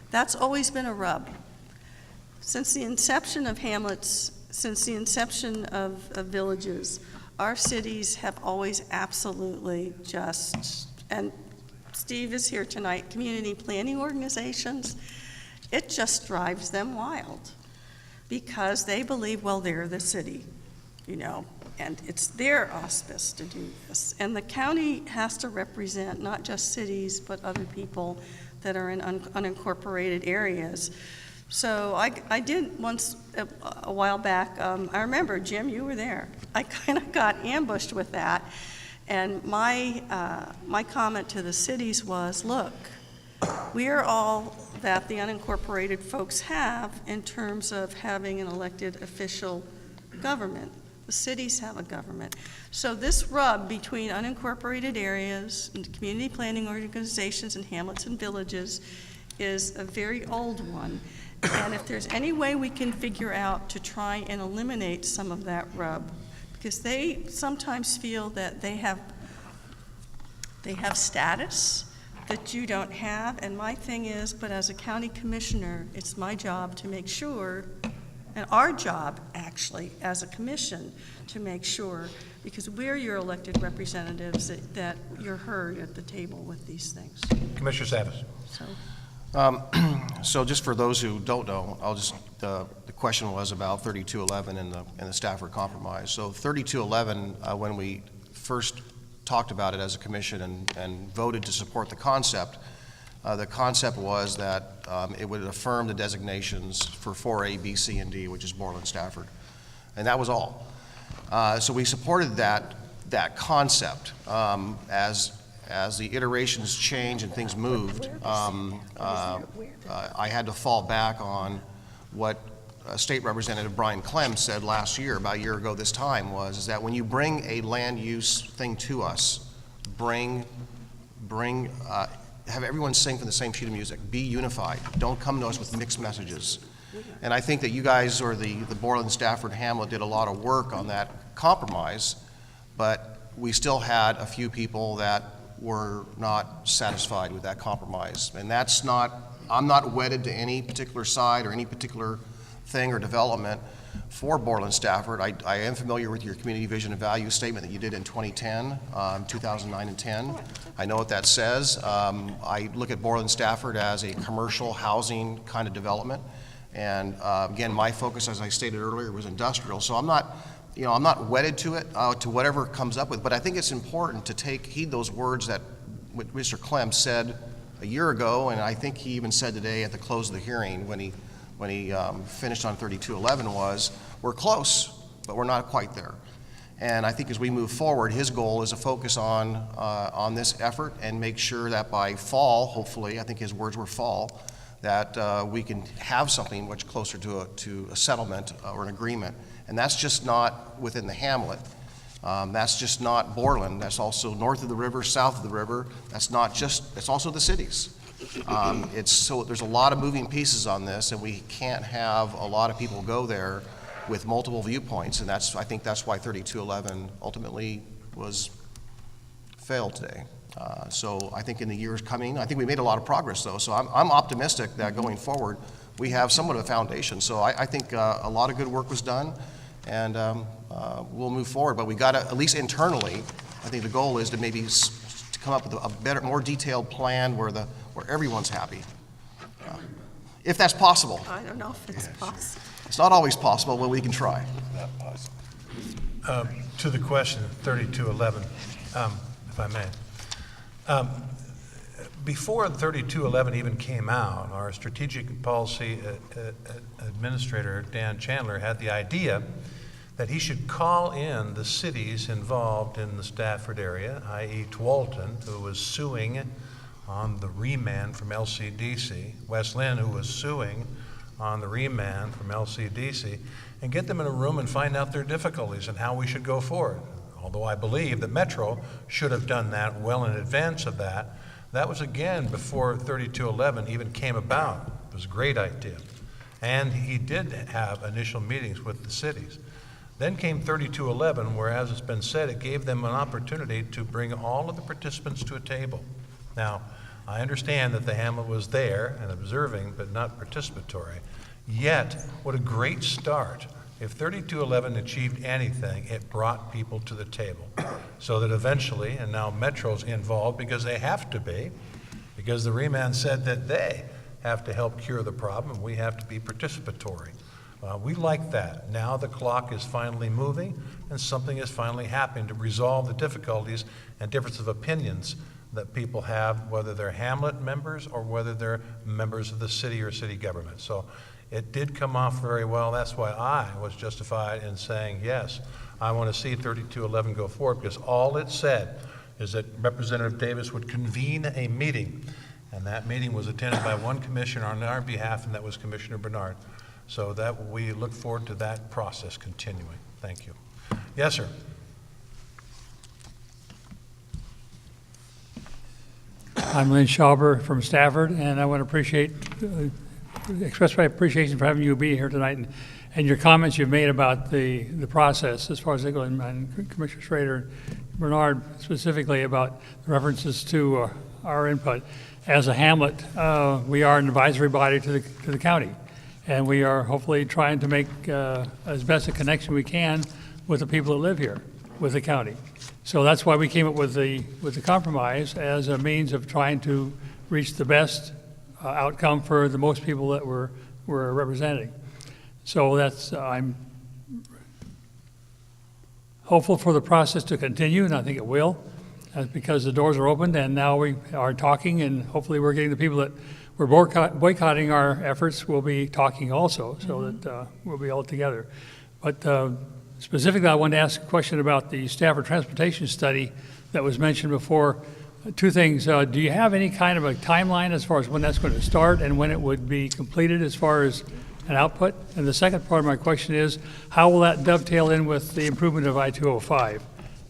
That's always been a rub. Since the inception of hamlets, since the inception of villages, our cities have always absolutely and Steve is here tonight, community planning organizations, it just drives them wild because they believe, well, they're the city, and it's their auspice to do this. And the county has to represent not just cities, but other people that are in unincorporated areas. So I did once, a while back, I remember, Jim, you were there. I kind of got ambushed with that. And my comment to the cities was, look, we are all that the unincorporated folks have in terms of having an elected official government. The cities have a government. So this rub between unincorporated areas and community planning organizations and hamlets and villages is a very old one. And if there's any way we can figure out to try and eliminate some of that rub, because they sometimes feel that they have status that you don't have, and my thing is, but as a county commissioner, it's my job to make sure, and our job, actually, as a commission, to make sure, because we're your elected representatives, that you're heard at the table with these things. Commissioner Savas. So just for those who don't know, the question was about 3211 and the Stafford Compromise. So 3211, when we first talked about it as a commission and voted to support the concept, The concept was that it would affirm the designations for 4A, B, C, and D, which is Borland, Stafford. And that was all. So we supported that concept. As the iterations changed and things moved, I had to fall back on what State Representative Brian Clem said last year, about a year ago this time, is that when you bring a land use thing to us, have everyone sing from the same sheet of music. Be unified. Don't come to us with mixed messages. And I think that you guys, or the Borland, Stafford, Hamlet, did a lot of work on that compromise, but we still had a few people that were not satisfied with that compromise. And that's not, I'm not wedded to any particular side or any particular thing or development for Borland, Stafford. I am familiar with your community vision and value statement that you did in 2010, 2009 and 10. I know what that says. I look at Borland, Stafford as a commercial housing kind of development. And again, my focus, as I stated earlier, was industrial. So I'm not wedded to it, to whatever it comes up with, but I think it's important to heed those words that Mr. Clem said a year ago, and I think he even said today at the close of the hearing when he finished on 3211 was, we're close, but we're not quite there. And I think as we move forward, his goal is to focus on this effort and make sure that by fall, hopefully, I think his words were fall, that we can have something much closer to a settlement or an agreement. And that's just not within the hamlet. That's just not Borland. That's also north of the river, south of the river. That's also the cities. So there's a lot of moving pieces on this, and we can't have a lot of people go there with multiple viewpoints. And I think that's why 3211 ultimately failed today. So I think in the years coming, I think we made a lot of progress though. So I'm optimistic that going forward, we have somewhat of a foundation. So I think a lot of good work was done, and we'll move forward. But we got to, at least internally, I think the goal is to maybe to come up with a better, more detailed plan where everyone's happy, if that's possible. I don't know if it's possible. It's not always possible, but we can try. To the question, 3211, if I may. Before 3211 even came out, our strategic policy administrator, Dan Chandler, had the idea that he should call in the cities involved in the Stafford area, i.e. Tualatin, who was suing on the remand from LCDC, West Lynn, who was suing on the remand from LCDC, and get them in a room and find out their difficulties and how we should go forward. Although I believe that Metro should have done that well in advance of that. That was, again, before 3211 even came about. It was a great idea. And he did have initial meetings with the cities. Then came 3211, where, as it's been said, it gave them an opportunity to bring all of the participants to a table. Now, I understand that the hamlet was there and observing, but not participatory. Yet, what a great start. If 3211 achieved anything, it brought people to the table. So that eventually, and now Metro's involved because they have to be, because the remand said that they have to help cure the problem, and we have to be participatory. We like that. Now the clock is finally moving, and something is finally happening to resolve the difficulties and difference of opinions that people have, whether they're hamlet members or whether they're members of the city or city government. So it did come off very well. That's why I was justified in saying, yes, I want to see 3211 go forward, because all it said is that Representative Davis would convene a meeting, and that meeting was attended by one commissioner on our behalf, and that was Commissioner Bernard. So that we look forward to that process continuing. Thank you. Yes, sir. I'm Lynn Schauber from Stafford, and I want to express my appreciation for having you be here tonight and your comments you've made about the process as far as they go, and Commissioner Schrader and Bernard specifically about the references to our input. As a hamlet, we are an advisory body to the county, and we are hopefully trying to make as best a connection we can with the people that live here, with the county. So that's why we came up with the compromise as a means of trying to reach the best outcome for the most people that we're representing. So I'm hopeful for the process to continue, and I think it will. because the doors are opened, and now we are talking, and hopefully we're getting the people that were boycotting our efforts will be talking also, so that we'll be all together. But specifically, I wanted to ask a question about the Stafford transportation study that was mentioned before. Two things. Do you have any kind of a timeline as far as when that's going to start and when it would be completed as far as an output? And the second part of my question is, how will that dovetail in with the improvement of I-205?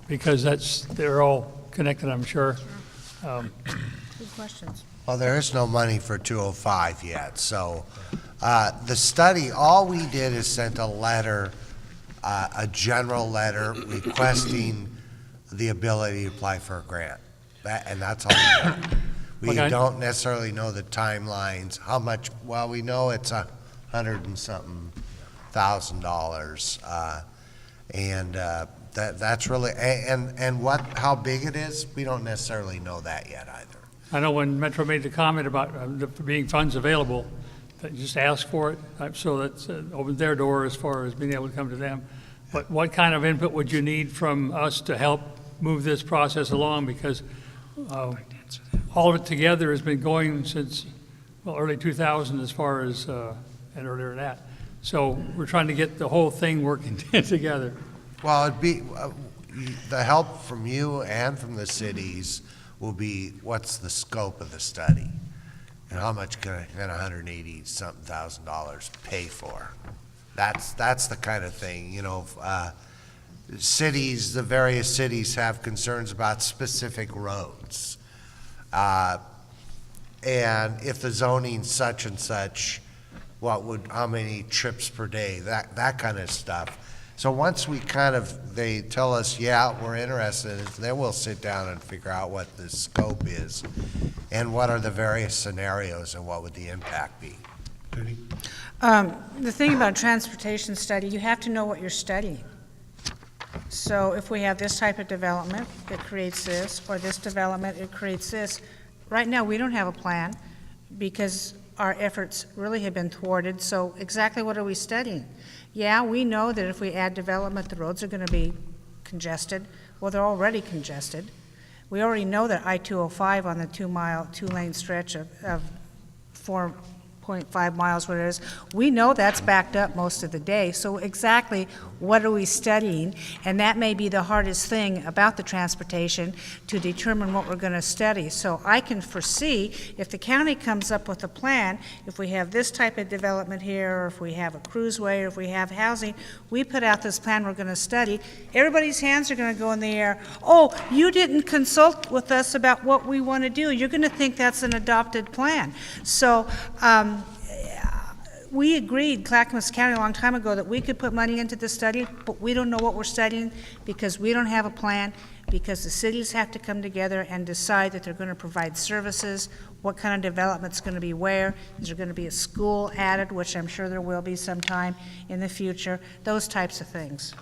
Because they're all connected, I'm sure. Good questions. Well, there is no money for 205 yet, so the study, all we did is sent a letter, a general letter requesting the ability to apply for a grant. And that's all we know. We Okay. don't necessarily know the timelines, how much, well, we know it's $100 and something thousand. And that's really, and how big it is, we don't necessarily know that yet either. I know when Metro made the comment about there being funds available, that you just ask for it, so that's opened their door as far as being able to come to them. But what kind of input would you need from us to help move this process along? Because all of it together has been going since, well, early 2000 as far as, and earlier than that. So we're trying to get the whole thing working together. Well, it'd be, the help from you and from the cities will be, what's the scope of the study? And how much can $180-something thousand pay for? That's the kind of thing, you know, cities, the various cities have concerns about specific roads. And if the zoning's such and such, how many trips per day, that kind of stuff. So once they tell us, yeah, we're interested, then we'll sit down and figure out what the scope is and what are the various scenarios and what would the impact be. The thing about a transportation study, you have to know what you're studying. So if we have this type of development, it creates this, or this development, it creates this. Right now, we don't have a plan because our efforts really have been thwarted. So exactly what are we studying? Yeah, we know that if we add development, the roads are going to be congested. Well, they're already congested. We already know that I-205 on the 2-lane stretch of 4.5 miles, what it is, we know that's backed up most of the day. So exactly what are we studying? And that may be the hardest thing about the transportation, to determine what we're going to study. So I can foresee if the county comes up with a plan, if we have this type of development here, or if we have a cruiseway, or if we have housing, we put out this plan we're going to study, everybody's hands are going to go in the air. Oh, you didn't consult with us about what we want to do. You're going to think that's an adopted plan. So we agreed, Clackamas County, a long time ago, that we could put money into the study, but we don't know what we're studying because we don't have a plan, because the cities have to come together and decide that they're going to provide services, what kind of development's going to be where. Is there going to be a school added, which I'm sure there will be sometime in the future, those types of things.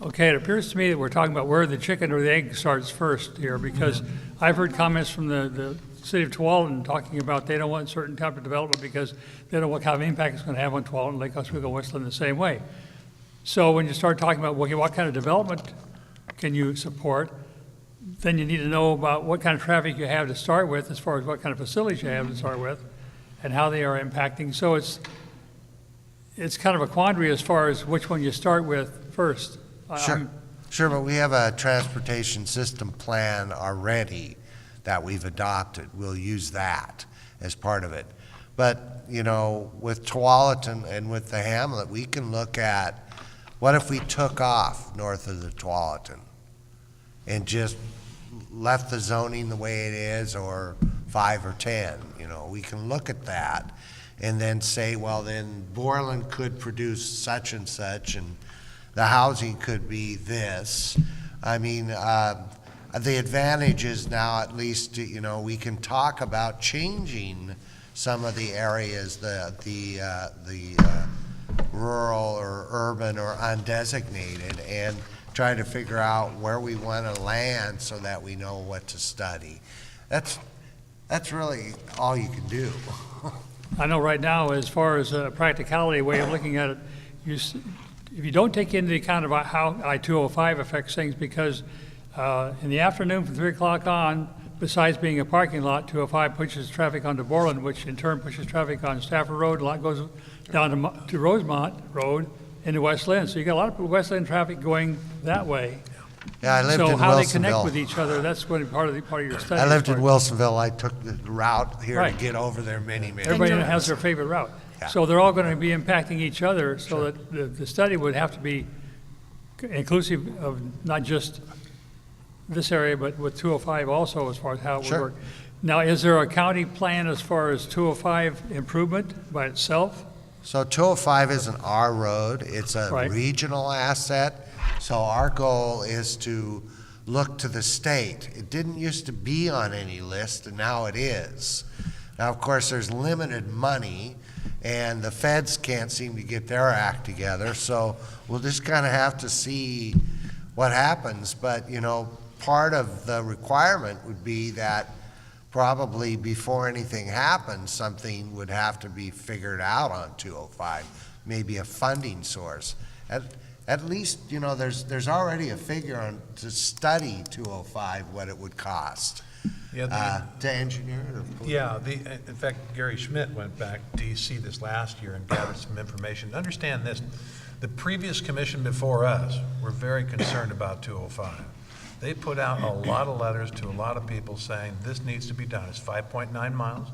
Okay, it appears to me that we're talking about where the chicken or the egg starts first here, because I've heard comments from the city of Tualatin talking about they don't want certain type of development because they don't know what kind of impact it's going to have on Tualatin, Lake Oswego, Westland the same way. So when you start talking about what kind of development can you support, then you need to know about what kind of traffic you have to start with, as far as what kind of facilities you have to start with, and how they are impacting. So it's kind of a quandary as far as which one you start with first. Sure, but we have a transportation system plan already that we've adopted. We'll use that as part of it. But, you know, with Tualatin and with the hamlet, we can look at what if we took off north of the Tualatin and just left the zoning the way it is, or 5 or 10, you know, we can look at that and then say, well, then Borland could produce such and such, and the housing could be this. I mean, the advantage is now, at least, you know, we can talk about changing some of the areas, the rural or urban or undesignated, and try to figure out where we want to land so that we know what to study. That's really all you can do. I know right now, as far as a practicality way of looking at it, if you don't take into account about how I-205 affects things, because In the afternoon from 3 o'clock on, besides being a parking lot, 205 pushes traffic onto Borland, which in turn pushes traffic on Stafford Road. A lot goes down to Rosemont Road into West Lynn. So you got a lot of West Lynn traffic going that way. Yeah, I lived in So Wilsonville. how they connect with each other, that's going to be part of your study. I lived in Wilsonville. I took the route here Right. to get over there many, many Everybody times. has their favorite route. Yeah. So they're all going to be impacting each other, so that the study would have to be inclusive of not just this area, but with 205 also, as far as how it would Sure. work. Now, is there a county plan as far as 205 improvement by itself? So 205 isn't our road, it's a Right. regional asset. So our goal is to look to the state. It didn't used to be on any list, and now it is. Now, of course, there's limited money, and the feds can't seem to get their act together, so we'll just kind of have to see what happens. But, you know, part of the requirement would be that probably before anything happens, something would have to be figured out on 205, maybe a funding source. At least, you know, there's already a figure on to study 205, what it would cost Yeah, to engineer it. Or Yeah, in fact, Gary Schmidt went back to DC this last year and gathered some information. Understand this, the previous commission before us were very concerned about 205. They put out a lot of letters to a lot of people saying this needs to be done. It's 5.9 miles.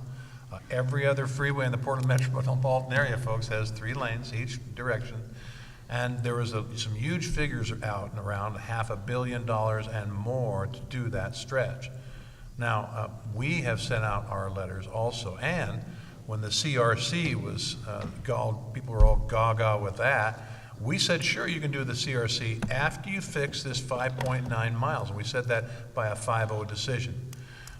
Every other freeway in the Portland metropolitan area, folks, has 3 lanes each direction. And there was some huge figures out and around, $500 million and more to do that stretch. Now, we have sent out our letters also, and when the CRC was, people were all gaga with that, we said, sure, you can do the CRC after you fix this 5.9 miles. And we said that by a 5-0 decision.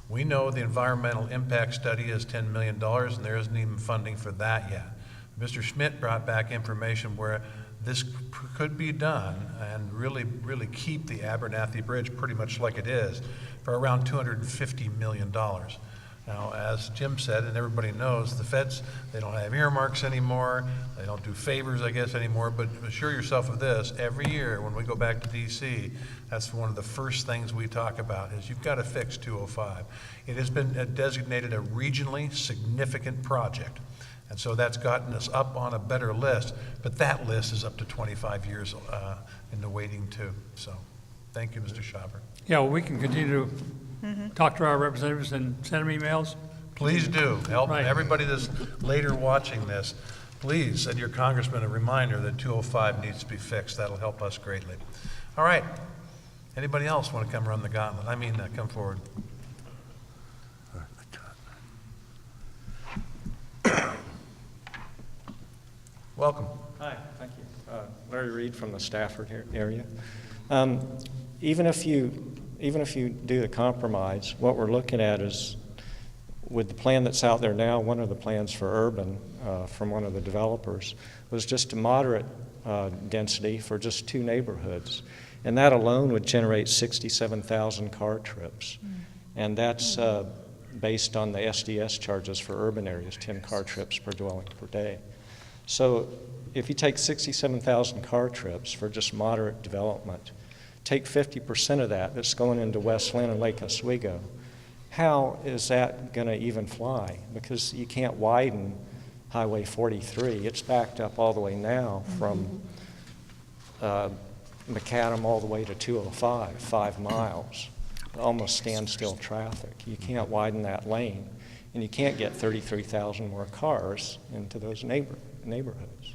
We know the environmental impact study is $10 million, and there isn't even funding for that yet. Mr. Schmidt brought back information where this could be done and really, really keep the Abernathy Bridge pretty much like it is for around $250 million. Now, as Jim said, and everybody knows, the feds, they don't have earmarks anymore. They don't do favors, I guess, anymore. But assure yourself of this, every year when we go back to DC, that's one of the first things we talk about is you've got to fix 205. It has been designated a regionally significant project. And so that's gotten us up on a better list, but that list is up to 25 years in the waiting too. So thank you, Mr. Schauber. Yeah, well, we can continue to talk to our representatives and send them emails. Please do. Help Right. everybody that's later watching this. Please send your congressman a reminder that 205 needs to be fixed. That'll help us greatly. All right. Anybody else want to come run the gauntlet? Come forward. Welcome. Hi, thank you. Larry Reed from the Stafford area. Even if you do the compromise, what we're looking at is, with the plan that's out there now, one of the plans for urban from one of the developers was just a moderate density for just 2 neighborhoods. And that alone would generate 67,000 car trips. And that's based on the SDS charges for urban areas, 10 car trips per dwelling per day. So if you take 67,000 car trips for just moderate development, take 50% of that that's going into West Lynn and Lake Oswego, how is that going to even fly? Because you can't widen Highway 43. It's backed up all the way now from Macadam all the way to 205, 5 miles. Almost standstill traffic. You can't widen that lane, and you can't get 33,000 more cars into those neighborhoods.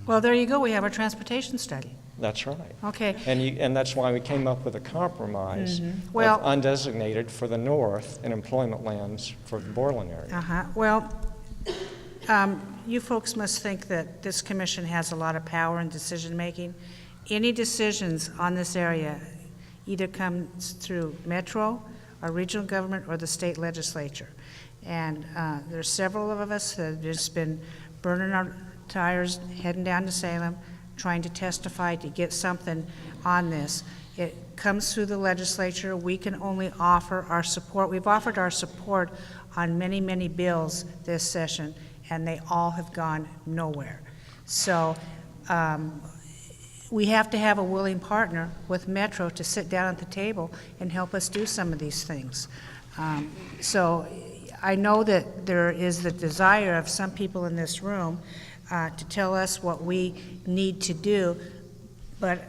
Well, there you go, we have our transportation study. That's right. Okay. And that's why we came up with a compromise Well- of undesignated for the north and employment lands for the Borland area. Well, you folks must think that this commission has a lot of power in decision-making. Any decisions on this area either comes through Metro, or regional government, or the state legislature. And there's several of us that have just been burning our tires, heading down to Salem, trying to testify to get something on this. It comes through the legislature. We can only offer our support. We've offered our support on many, many bills this session, and they all have gone nowhere. So we have to have a willing partner with Metro to sit down at the table and help us do some of these things. So I know that there is the desire of some people in this room to tell us what we need to do, but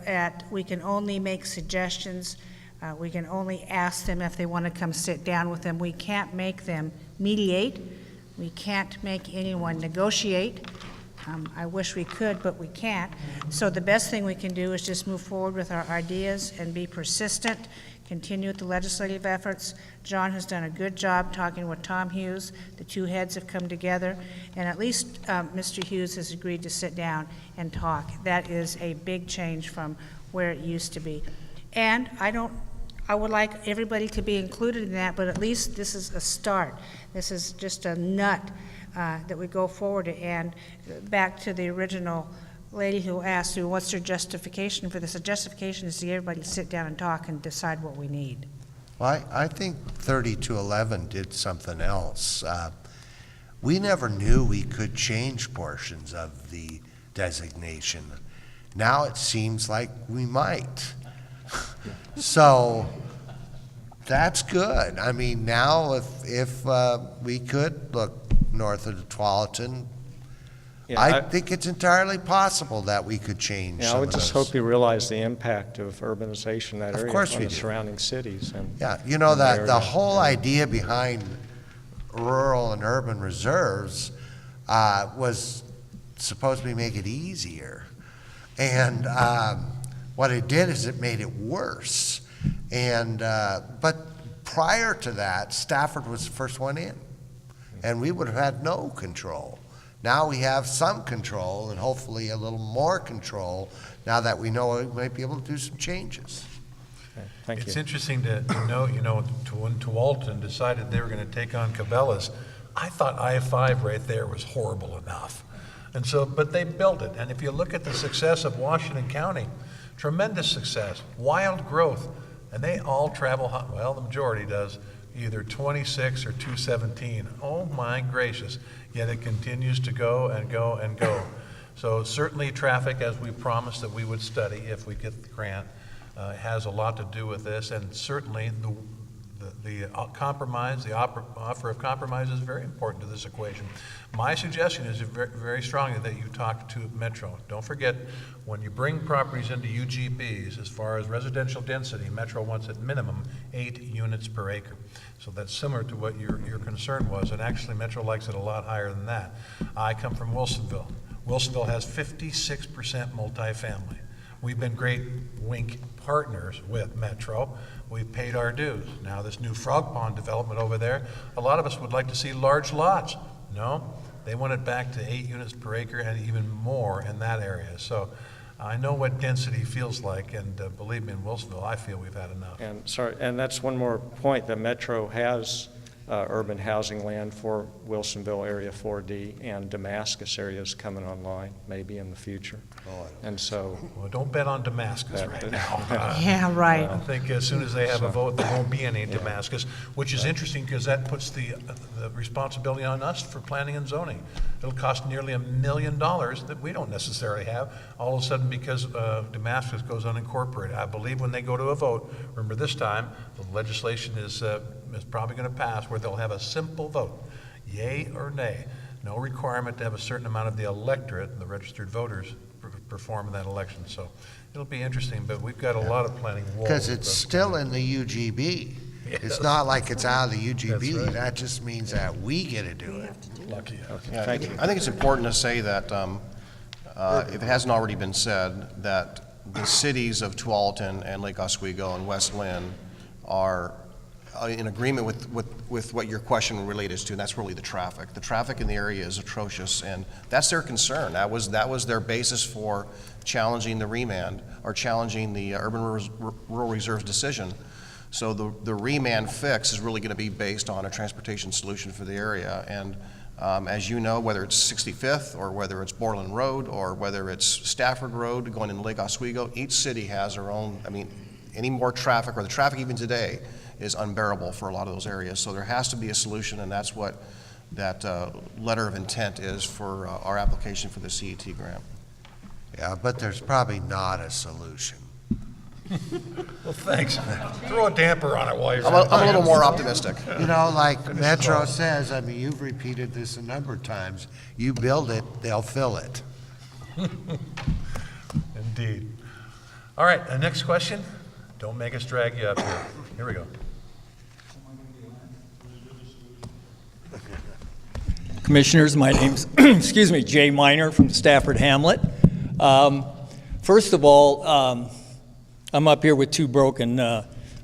we can only make suggestions. We can only ask them if they want to come sit down with them. We can't make them mediate. We can't make anyone negotiate. I wish we could, but we can't. So the best thing we can do is just move forward with our ideas and be persistent, continue with the legislative efforts. John has done a good job talking with Tom Hughes. The two heads have come together, and at least Mr. Hughes has agreed to sit down and talk. That is a big change from where it used to be. And I would like everybody to be included in that, but at least this is a start. This is just a nut that we go forward. And back to the original lady who asked, what's their justification for this? The justification is to get everybody to sit down and talk and decide what we need. Well, I think 3211 did something else. We never knew we could change portions of the designation. Now it seems like we might. So that's good. I mean, now if we could look north of the Tualatin, Yeah, I think it's entirely possible that we could change Yeah, some I of would just those. hope you realize the impact of urbanization in that Of area course on we the do. surrounding cities. And Yeah, you know, and the that the area. whole Yeah. idea behind rural and urban reserves was supposed to make it easier. And what it did is it made it worse. And but prior to that, Stafford was the first one in, and we would have had no control. Now we have some control, and hopefully a little more control, now that we know we might be able to do some changes. Okay, Thank It's you. interesting to note, when Tualatin decided they were going to take on Cabela's, I thought I-5 right there was horrible enough. And so, but they built it. And if you look at the success of Washington County, tremendous success, wild growth, and they all travel, well, the majority does, either 26 or 217. Oh my gracious, yet it continues to go and go and go. So certainly traffic, as we promised that we would study if we get the grant, has a lot to do with this, and certainly the compromise, the offer of compromise is very important to this equation. My suggestion is very, very strongly that you talk to Metro. Don't forget, when you bring properties into UGBs, as far as residential density, Metro wants at minimum 8 units per acre. So that's similar to what your concern was, and actually Metro likes it a lot higher than that. I come from Wilsonville. Wilsonville has 56% multifamily. We've been great wink partners with Metro. We've paid our dues. Now this new Frog Pond development over there, a lot of us would like to see large lots. No, they want it back to 8 units per acre and even more in that area. So I know what density feels like, and believe me, in Wilsonville, I feel we've had enough. And that's one more point, that Metro has urban housing land for Wilsonville Area 4D, and Damascus areas coming online, maybe in the future. And so, Well, don't bet on Damascus right now. Yeah, right. I think as soon as they have a vote, there won't be any in Damascus, which is interesting because that puts the responsibility on us for planning and zoning. It'll cost nearly $1 million that we don't necessarily have, all of a sudden because Damascus goes unincorporated. I believe when they go to a vote, remember this time, the legislation is probably going to pass where they'll have a simple vote, yay or nay. No requirement to have a certain amount of the electorate, the registered voters, perform in that election. So it'll be interesting, but we've got a lot of planning. Because it's still in the UGB. It's not like it's out of the UGB. That's right. That just means that we get to do it. Lucky us. Yeah, thank you. I think it's important to say that, if it hasn't already been said, that the cities of Tualatin and Lake Oswego and West Lynn are in agreement with what your question related to, and that's really the traffic. The traffic in the area is atrocious, and that's their concern. That was their basis for challenging the remand, or challenging the urban rural reserves decision. So the remand fix is really going to be based on a transportation solution for the area. And as you know, whether it's 65th or whether it's Borland Road or whether it's Stafford Road going into Lake Oswego, each city has their own. I mean, any more traffic, or the traffic even today, is unbearable for a lot of those areas. So there has to be a solution, and that's what that letter of intent is for our application for the CET grant. Yeah, but there's probably not a solution. Well, thanks. Throw a damper on it while you're. I'm a little more optimistic. You know, like Metro says, I mean, you've repeated this a number of times, you build it, they'll fill it. Indeed. All right, next question. Don't make us drag you up here. Here we go. Commissioners, my name's, excuse me, Jay Miner from Stafford Hamlet. First of all, I'm up here with two broken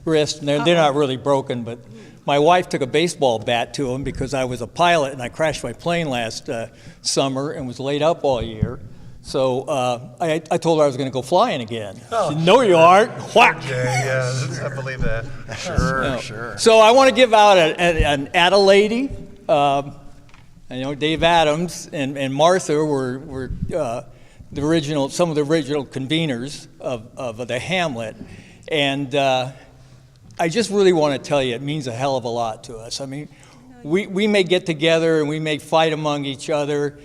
wrists, and they're not really broken, but my wife took a baseball bat to them because I was a pilot and I crashed my plane last summer and was laid up all year. So I told her I was going to go flying again. She said, no, you aren't. Whack! Yeah, I believe that. Sure. So I want to give out an Adelaide. I know Dave Adams and Martha were some of the original conveners of the Hamlet, and I just really want to tell you it means a hell of a lot to us. I mean, we may get together and we may fight among each other,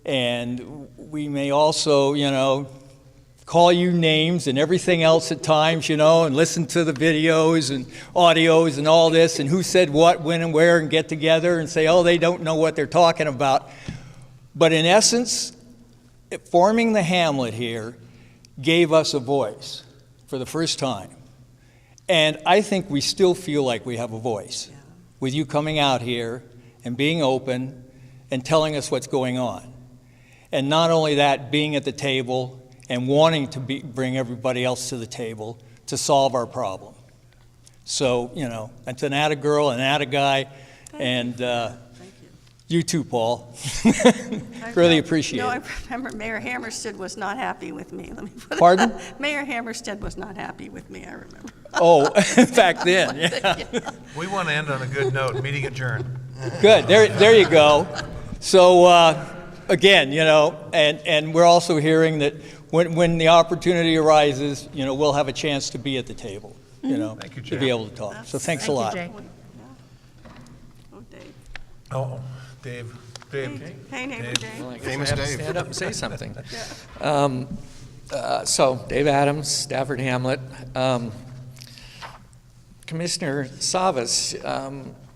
and we may also, call you names and everything else at times, and listen to the videos and audios and all this and who said what, when and where, and get together and say, oh, they don't know what they're talking about. But in essence, forming the Hamlet here gave us a voice for the first time. And I think we still feel like we have a voice with you coming out here and being open and telling us what's going on. And not only that, being at the table and wanting to bring everybody else to the table to solve our problem. So, it's an atta girl, an atta guy, and you too, Paul. Really appreciate it. No, I remember Mayor Hammerstead was not happy with me. Let me put it Pardon? Mayor Hammerstead was not happy with me, I remember. Oh, back then, yeah. We want to end on a good note. Meeting adjourned. Good, there you go. So, again, and we're also hearing that when the opportunity arises, we'll have a chance to be at the table, Thank you, Jay. to be able to talk. So thanks a lot. Thank you, Jay. Oh, Dave. Oh, Dave. Hey, neighbor Dave. Well, I guess Famous I have to Dave. stand up and say something. So, Dave Adams, Stafford Hamlet. Commissioner Savas,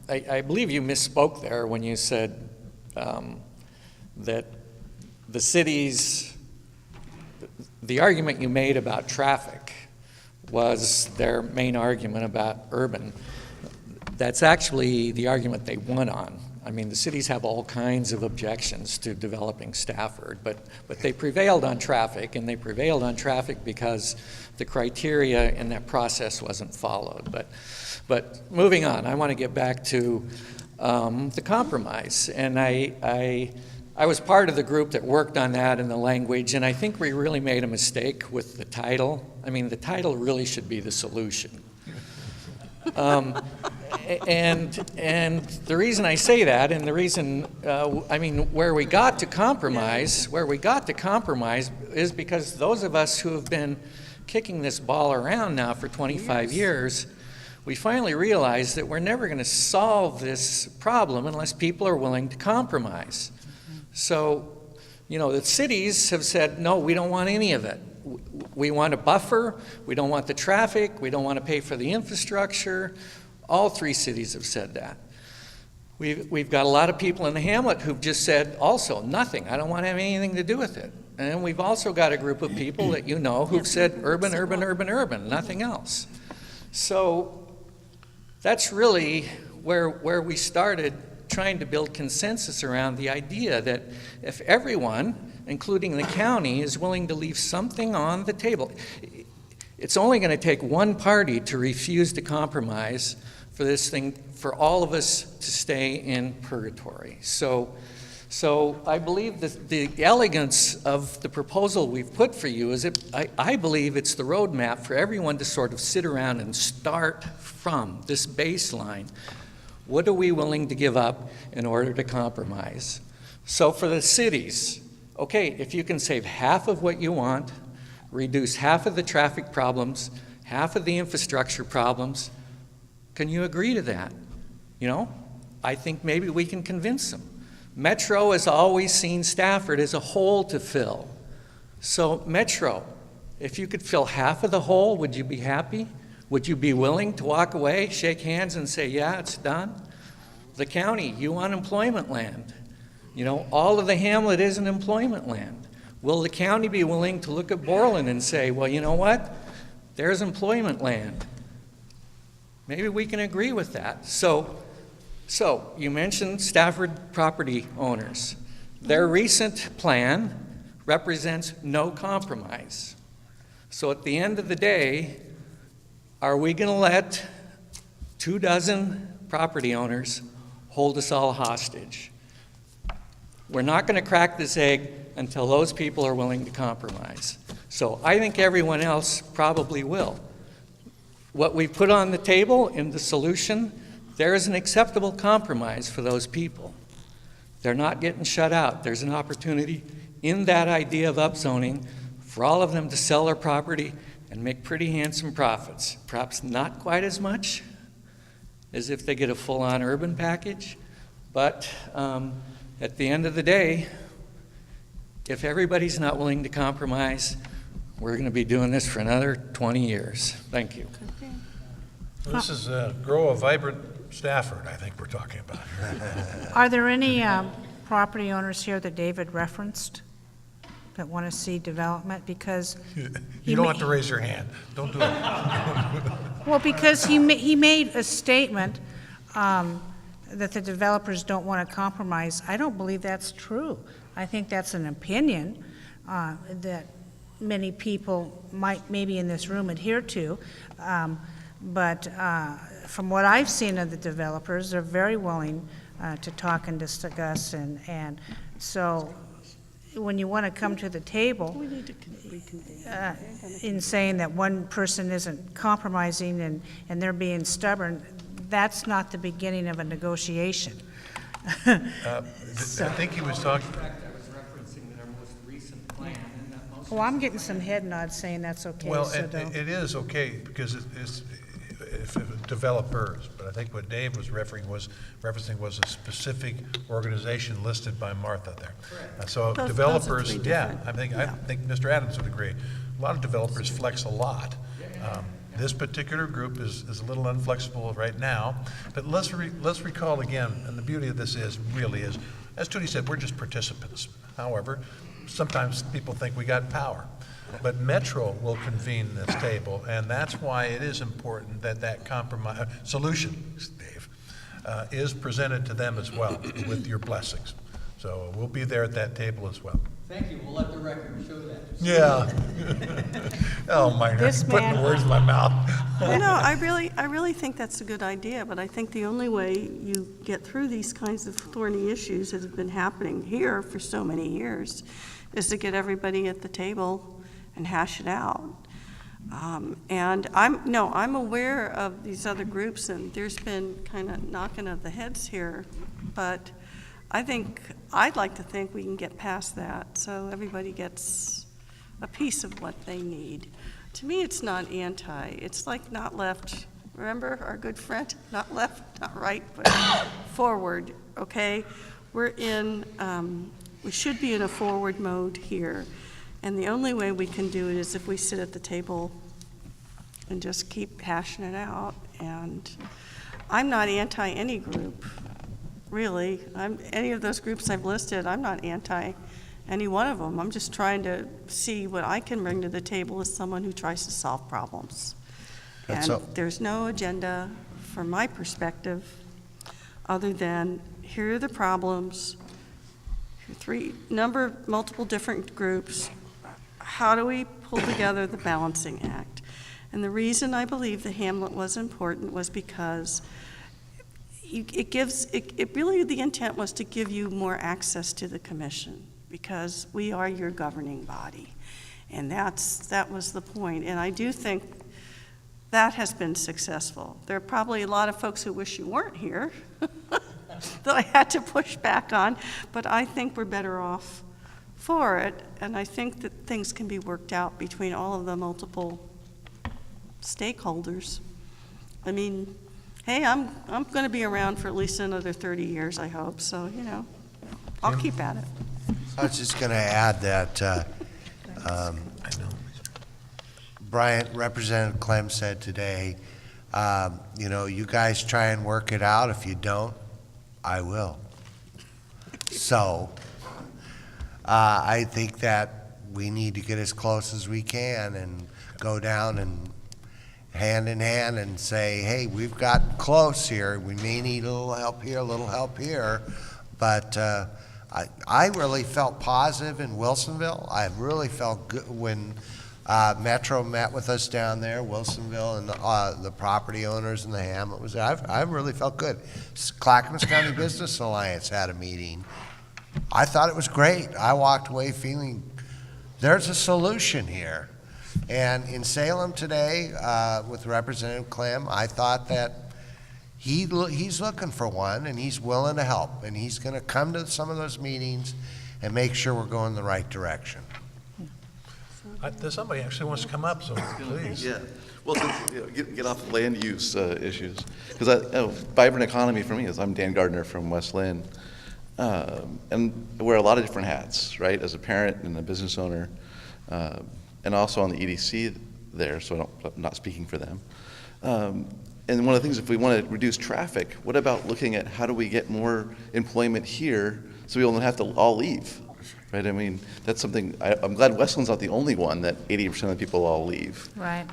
I believe you misspoke there when you said that the argument you made about traffic was their main argument about urban. That's actually the argument they won on. I mean, the cities have all kinds of objections to developing Stafford, but they prevailed on traffic, and they prevailed on traffic because the criteria in that process wasn't followed. But moving on, I want to get back to the compromise, and I was part of the group that worked on that and the language, and I think we really made a mistake with the title. I mean, the title really should be the solution. And the reason I say that, and the reason, where we got to compromise is because those of us who have been kicking this ball around now for 25 years, we finally realized that we're never going to solve this problem unless people are willing to compromise. So, the cities have said, no, we don't want any of it. We want a buffer, we don't want the traffic, we don't want to pay for the infrastructure. All three cities have said that. We've got a lot of people in the Hamlet who've just said also, nothing, I don't want to have anything to do with it. And we've also got a group of people that who've said urban, urban, urban, urban, nothing else. So that's really where we started trying to build consensus around the idea that if everyone, including the county, is willing to leave something on the table, it's only going to take one party to refuse to compromise for this thing, for all of us to stay in purgatory. So I believe that the elegance of the proposal we've put for you is I believe it's the roadmap for everyone to sort of sit around and start from this baseline. What are we willing to give up in order to compromise? So for the cities, okay, if you can save half of what you want, reduce half of the traffic problems, half of the infrastructure problems, can you agree to that? I think maybe we can convince them. Metro has always seen Stafford as a hole to fill. So Metro, if you could fill half of the hole, would you be happy? Would you be willing to walk away, shake hands, and say, yeah, it's done? The county, you want employment land. You know, all of the hamlet isn't employment land. Will the county be willing to look at Borland and say, well, you know what? There's employment land. Maybe we can agree with that. So you mentioned Stafford property owners. Their recent plan represents no compromise. So at the end of the day, are we going to let 24 property owners hold us all hostage? We're not going to crack this egg until those people are willing to compromise. So I think everyone else probably will. What we've put on the table in the solution, there is an acceptable compromise for those people. They're not getting shut out. There's an opportunity in that idea of upzoning for all of them to sell their property and make pretty handsome profits. Perhaps not quite as much as if they get a full-on urban package, but at the end of the day, if everybody's not willing to compromise, we're going to be doing this for another 20 years. Thank you. This is Grow a Vibrant Stafford, I think we're talking about here. Are there any property owners here that David referenced that want to see development? Because You don't have to raise your hand. Don't do it. well, because he made a statement that the developers don't want to compromise. I don't believe that's true. I think that's an opinion that many people might maybe in this room adhere to. But from what I've seen of the developers, they're very willing to talk and discuss, and so when you want to come to the table in saying that one person isn't compromising and they're being stubborn, that's not the beginning of a negotiation. I think he was talking. Well, I'm getting some head nods saying that's okay. Well, so it is okay because it's if developers, but I think what Dave was referencing was a specific organization listed by Martha there. So Those developers, are three yeah, different. I think Mr. Adams would agree. A lot of developers flex a lot. This particular group is a little unflexible right now, but let's recall again, and the beauty of this really is, as Tootie said, we're just participants. However, sometimes people think we got power. But Metro will convene this table, and that's why it is important that compromise solution, Dave, is presented to them as well with your blessings. So we'll be there at that table as well. Thank you. We'll let the record show that. Yeah. Oh my God! This Putting man- words in my mouth. I really think that's a good idea, but I think the only way you get through these kinds of thorny issues that have been happening here for so many years is to get everybody at the table and hash it out. And I'm aware of these other groups, and there's been kind of knocking of the heads here, but I'd like to think we can get past that so everybody gets a piece of what they need. To me, it's not anti, it's like not left. Remember our good friend, not left, not right, but forward, okay? We should be in a forward mode here. And the only way we can do it is if we sit at the table and just keep hashing it out. And I'm not anti any group, really. Any of those groups I've listed, I'm not anti any one of them. I'm just trying to see what I can bring to the table as someone who tries to solve problems. And there's no agenda from my perspective other than here are the problems, multiple different groups. How do we pull together the balancing act? And the reason I believe the Hamlet was important was because the intent was to give you more access to the commission because we are your governing body. And that was the point. And I do think that has been successful. There are probably a lot of folks who wish you weren't here that I had to push back on, but I think we're better off for it, and I think that things can be worked out between all of the multiple stakeholders. I mean, hey, I'm going to be around for at least another 30 years, I hope, so, I'll keep at it. I was just going to add that I know. Bryant, Representative Clem said today, you guys try and work it out. If you don't, I will. So I think that we need to get as close as we can and go down and hand in hand and say, hey, we've gotten close here. We may need a little help here, but I really felt positive in Wilsonville. I really felt good when Metro met with us down there, Wilsonville, and the property owners and the Hamlet was there. I really felt good. Clackamas County Business Alliance had a meeting. I thought it was great. I walked away feeling there's a solution here. And in Salem today, with Representative Clem, I thought that he's looking for one, and he's willing to help, and he's going to come to some of those meetings and make sure we're going the right direction. There's somebody actually wants to come up, so please. Yeah, well, get off the land use issues. Because vibrant economy for me is, I'm Dan Gardner from West Lynn, and I wear a lot of different hats, right? As a parent and a business owner, and also on the EDC there, so I'm not speaking for them. And one of the things, if we want to reduce traffic, what about looking at how do we get more employment here so we don't have to all leave? Right, I mean, that's something, I'm glad Westland's not the only one that 80% of the people all leave. Right.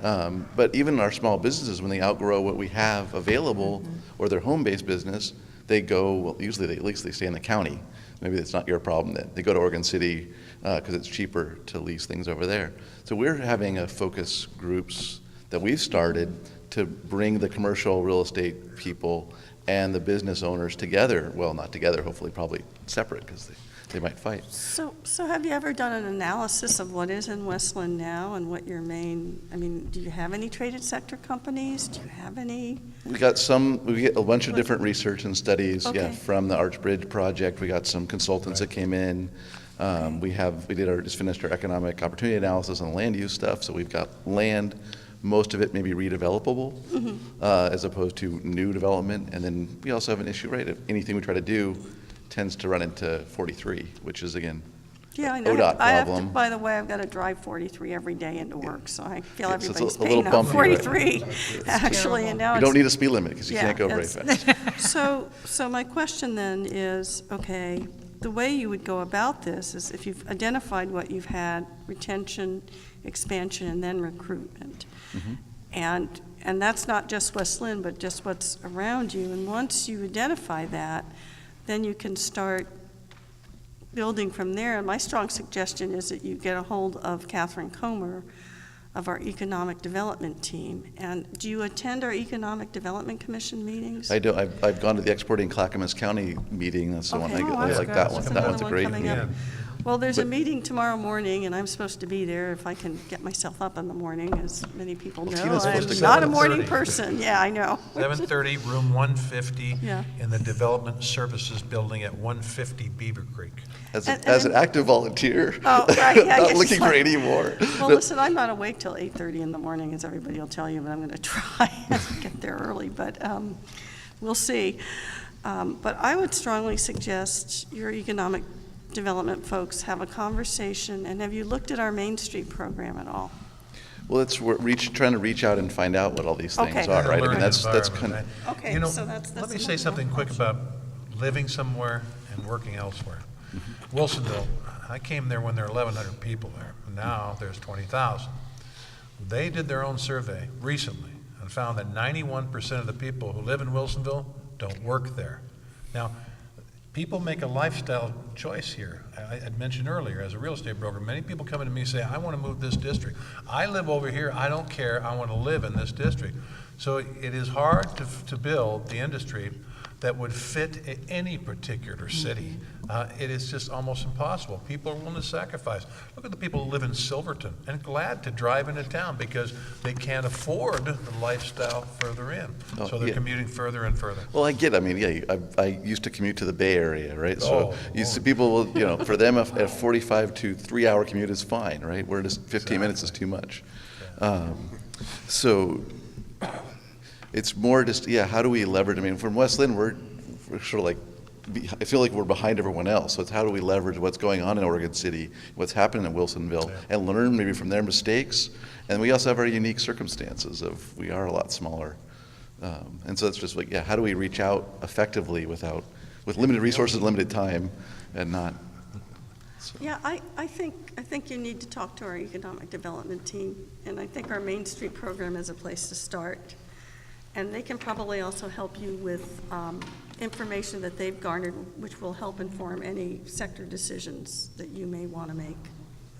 But even our small businesses, when they outgrow what we have available, or their home-based business, they go, well, usually at least they stay in the county. Maybe that's not your problem, that they go to Oregon City because it's cheaper to lease things over there. So we're having a focus groups that we've started to bring the commercial real estate people and the business owners together. Well, not together, hopefully, probably separate, because they might fight. So have you ever done an analysis of what is in Westland now and what your main, do you have any traded sector companies? Do you have any? We get a bunch of different research and studies, Okay. from the Arch Bridge project. We got some consultants that came in. Just finished our economic opportunity analysis on land use stuff, so we've got land, most of it maybe redevelopable, as opposed to new development. And then we also have an issue, right, of anything we try to do tends to run into 43, which is, again, Yeah, I know. ODOT I have to, problem. by the way, I've got to drive 43 every day into work, so I feel Yeah, so it's everybody's a little paying up bumpy, right? 43, actually, and now You it's. don't need a speed limit because you Yeah, can't go very it's- fast. So my question then is, okay, the way you would go about this is if you've identified what you've had, retention, expansion, and then recruitment. And that's not just West Lynn, but just what's around you. And once you identify that, then you can start building from there. And my strong suggestion is that you get a hold of Catherine Comer of our Economic Development team. And do you attend our Economic Development Commission meetings? I do. I've gone to the Exporting Clackamas County meeting. That's the one I Okay. Oh, I that's like good. that one. That's That another one's a one great coming meeting. up. Well, there's a But- meeting tomorrow morning, and I'm supposed to be there if I can get myself up in the morning, as many people know. Tina's supposed to I'm go not at a morning 7:30. person, yeah, I know. 7:30, room 150, Yeah. in the Development Services Building at 150 Beaver Creek. As And an then- active volunteer, Oh, right, yeah, I not guess looking so. for any more. Well, listen, I'm not awake till 8:30 in the morning, as everybody will tell you, but I'm going to try and get there early, but we'll see. But I would strongly suggest your economic development folks have a conversation, and have you looked at our Main Street program at all? Well, we're trying to reach out and find out what all these things Okay. are, right? I mean, Learning that's environment, kind of, right? Okay, You know, so that's let me say another something quick option. about living somewhere and working elsewhere. Wilsonville, I came there when there were 1,100 people there. Now there's 20,000. They did their own survey recently and found that 91% of the people who live in Wilsonville don't work there. Now, people make a lifestyle choice here. I had mentioned earlier, as a real estate broker, many people come in to me and say, I want to move this district. I live over here, I don't care, I want to live in this district. So it is hard to build the industry that would fit any particular city. It is just almost impossible. People are willing to sacrifice. Look at the people who live in Silverton and glad to drive into town because they can't afford the lifestyle further in. Oh, So they're yeah. commuting further and further. well, I get, I mean, yeah, I used to commute to the Bay Area, right? So Oh, you see people, will, for them, a 45 to 3 hour commute is fine, right? Where just 15 minutes is too much. So it's more just, how do we leverage? I mean, from West Lynn, we're sort of like I feel like we're behind everyone else. So it's how do we leverage what's going on in Oregon City, what's happening in Wilsonville, and learn maybe from their mistakes. And we also have our unique circumstances of we are a lot smaller. And so it's just like, yeah, how do we reach out effectively with limited resources, limited time, and not. So. Yeah, I think you need to talk to our economic development team, and I think our Main Street program is a place to start. And they can probably also help you with information that they've garnered, which will help inform any sector decisions that you may want to make.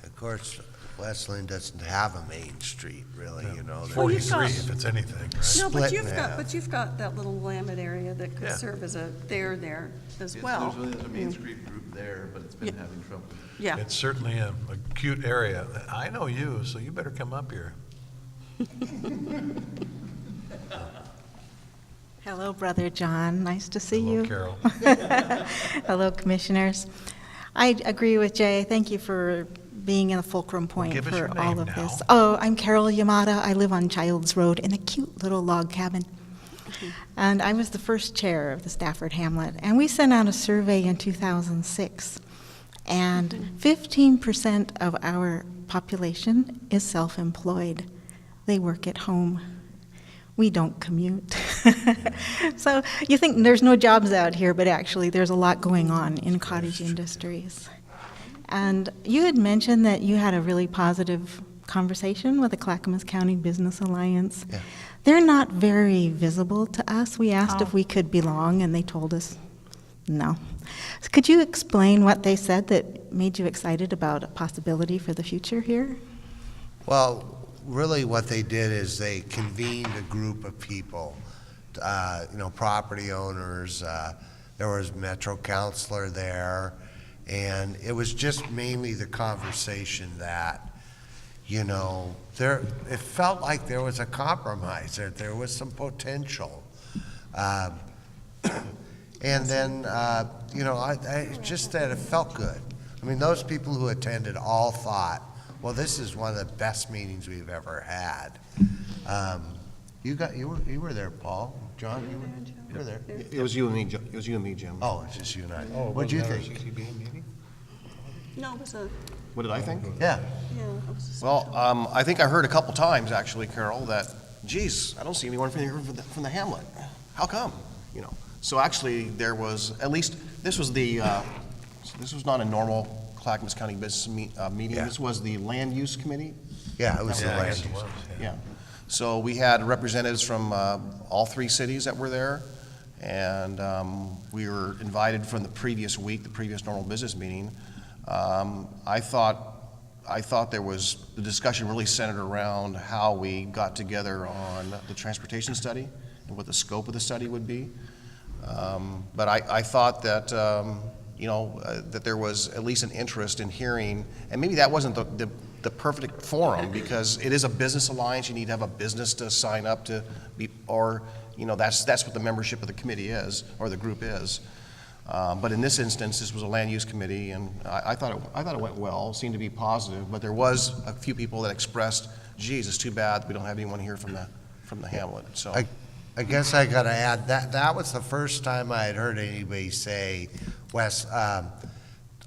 Of course, West Lynn doesn't have a Main Street, really, you know. 43, if it's anything, right? No, but Split you've got that little Willamette area that could serve as a there as well. There's a Main Street group there, but it's been having trouble. Yeah. It's certainly a cute area. I know you, so you better come up here. Hello, Brother John. Nice to see Hello, you. Carol. Hello, Commissioners. I agree with Jay. Thank you for being in a fulcrum point give us for your all name of now. this. Oh, I'm Carol Yamada. I live on Childs Road in a cute little log cabin. And I was the first chair of the Stafford Hamlet. And we sent out a survey in 2006. And 15% of our population is self-employed. They work at home. We don't commute. So you think there's no jobs out here, but actually there's a lot going on in cottage industries. And you had mentioned that you had a really positive conversation with the Clackamas County Business Alliance. Yeah. They're not very visible to us. We asked if we could belong, and they told us no. So could you explain what they said that made you excited about a possibility for the future here? Well, really what they did is they convened a group of people, property owners. There was Metro Counselor there, and it was just mainly the conversation that, it felt like there was a compromise, there was some potential. And then, just that it felt good. I mean, those people who attended all thought, well, this is one of the best meetings we've ever had. You were there, Paul. John, you were there. It was you and me, Jim. Oh, it's just you and I. Oh, What'd you wasn't think? that our CCB meeting? No, it was a, What did I think? Yeah. it was a Well, I think I heard a couple times, actually, Carol, that, geez, I don't see anyone from the Hamlet. How come? So actually, there was, at least, this was not a normal Clackamas County business meeting. Yeah. This was the Land Use Committee. Yeah, it was the Yeah, I land guess it use. was, Yeah. So we had representatives from all three cities that were there, and we were invited from the previous week, the previous normal business meeting. I thought there was, the discussion really centered around how we got together on the transportation study and what the scope of the study would be. But I thought that, that there was at least an interest in hearing, and maybe that wasn't the perfect forum, because it is a business alliance. You need to have a business to sign up to be, or, that's what the membership of the committee is, or the group is. But in this instance, this was a land use committee, and I thought it went well, seemed to be positive, but there was a few people that expressed, geez, it's too bad we don't have anyone here from the Hamlet, so. I guess I gotta add, that was the first time I had heard anybody say,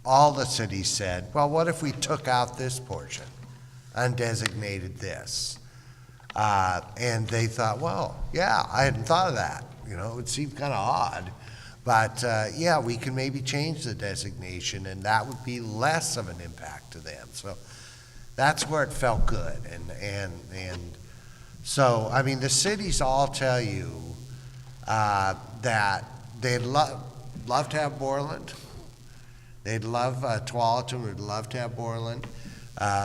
all the cities said, well, what if we took out this portion, undesignated this? And they thought, well, yeah, I hadn't thought of that. It would seem kind of odd. But, yeah, we can maybe change the designation, and that would be less of an impact to them. So that's where it felt good. And so, I mean, the cities all tell you that they'd love to have Borland. They'd love, Tualatin would love to have Borland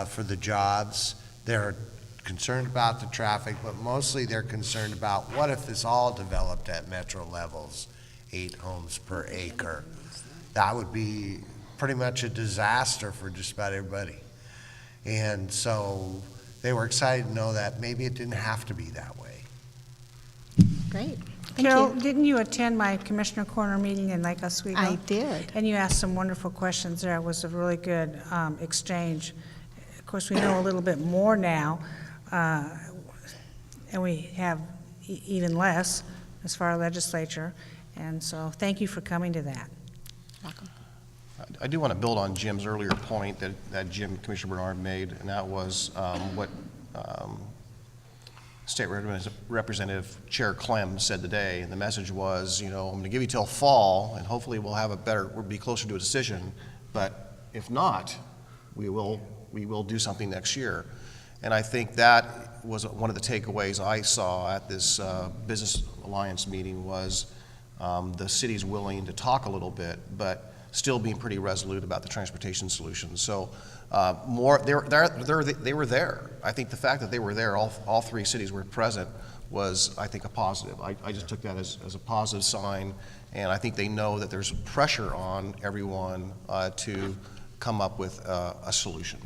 for the jobs. They're concerned about the traffic, but mostly they're concerned about what if this all developed at metro levels, 8 homes per acre. That would be pretty much a disaster for just about everybody. And so they were excited to know that maybe it didn't have to be that way. Great. Thank Carol, you. didn't you attend my Commissioner Corner meeting in Lake Oswego? I did. And you asked some wonderful questions there. It was a really good exchange. Of course, we know a little bit more now, and we have even less as far as legislature. And so thank you for coming to that. I do want to build on Jim's earlier point that Commissioner Bernard made, and that was what State Representative Chair Clem said today. And the message was, I'm going to give you till fall, and hopefully we'll be closer to a decision. But if not, we will do something next year. And I think that was one of the takeaways I saw at this Business Alliance meeting was the city's willing to talk a little bit, but still being pretty resolute about the transportation solutions. So they were there. I think the fact that they were there, all three cities were present, was, I think, a positive. I just took that as a positive sign, and I think they know that there's pressure on everyone to come up with a solution.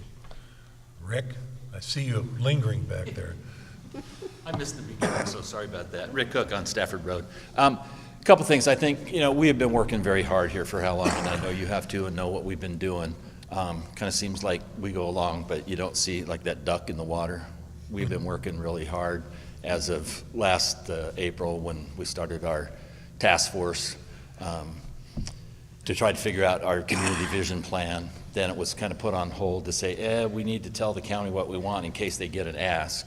Rick, I see you lingering back there. I missed the beginning, so sorry about that. Rick Cook on Stafford Road. A couple things. I think, we have been working very hard here for how long, and I know you have too, and know what we've been doing. Kind of seems like we go along, but you don't see like that duck in the water. We've been working really hard as of last April when we started our task force to try to figure out our community vision plan. Then it was kind of put on hold to say, we need to tell the county what we want in case they get an ask.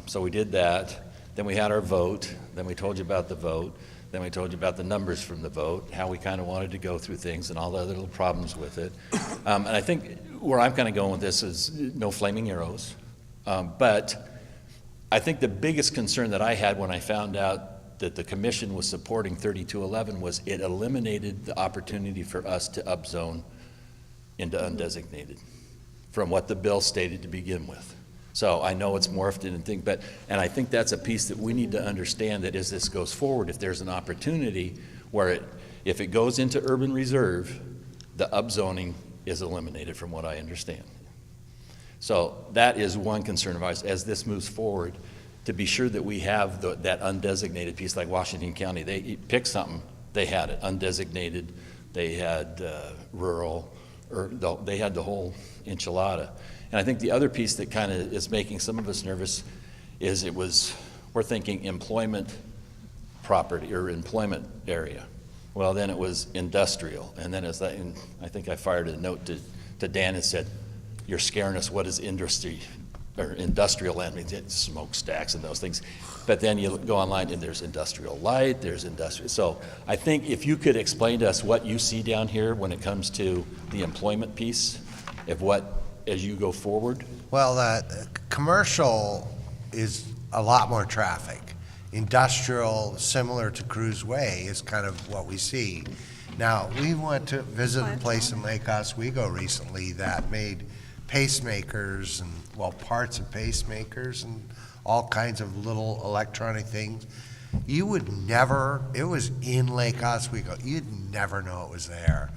So we did that. Then we had our vote. Then we told you about the vote. Then we told you about the numbers from the vote, how we kind of wanted to go through things and all the other little problems with it. And I think where I'm kind of going with this is no flaming arrows. But I think the biggest concern that I had when I found out that the commission was supporting 3211 was it eliminated the opportunity for us to upzone into undesignated from what the bill stated to begin with. So I know it's morphed in and thing, and I think that's a piece that we need to understand, that as this goes forward, if there's an opportunity where if it goes into urban reserve, the upzoning is eliminated from what I understand. So that is one concern of ours as this moves forward, to be sure that we have that undesignated piece. Like Washington County, they picked something, they had it undesignated, they had rural, or they had the whole enchilada. And I think the other piece that kind of is making some of us nervous is we're thinking employment property or employment area. Well, then it was industrial. And then it's like, and I think I fired a note to Dan and said, you're scaring us. What is industry or industrial land? I mean, it's smokestacks and those things. But then you go online and there's industrial light, there's industrial. So I think if you could explain to us what you see down here when it comes to the employment piece of what, as you go forward? Well, commercial is a lot more traffic. Industrial, similar to Cruz Way, is kind of what we see. Now, we went to visit a place in Lake Oswego recently that made pacemakers and, parts of pacemakers and all kinds of little electronic things. You would never, it was in Lake Oswego, you'd never know it was there.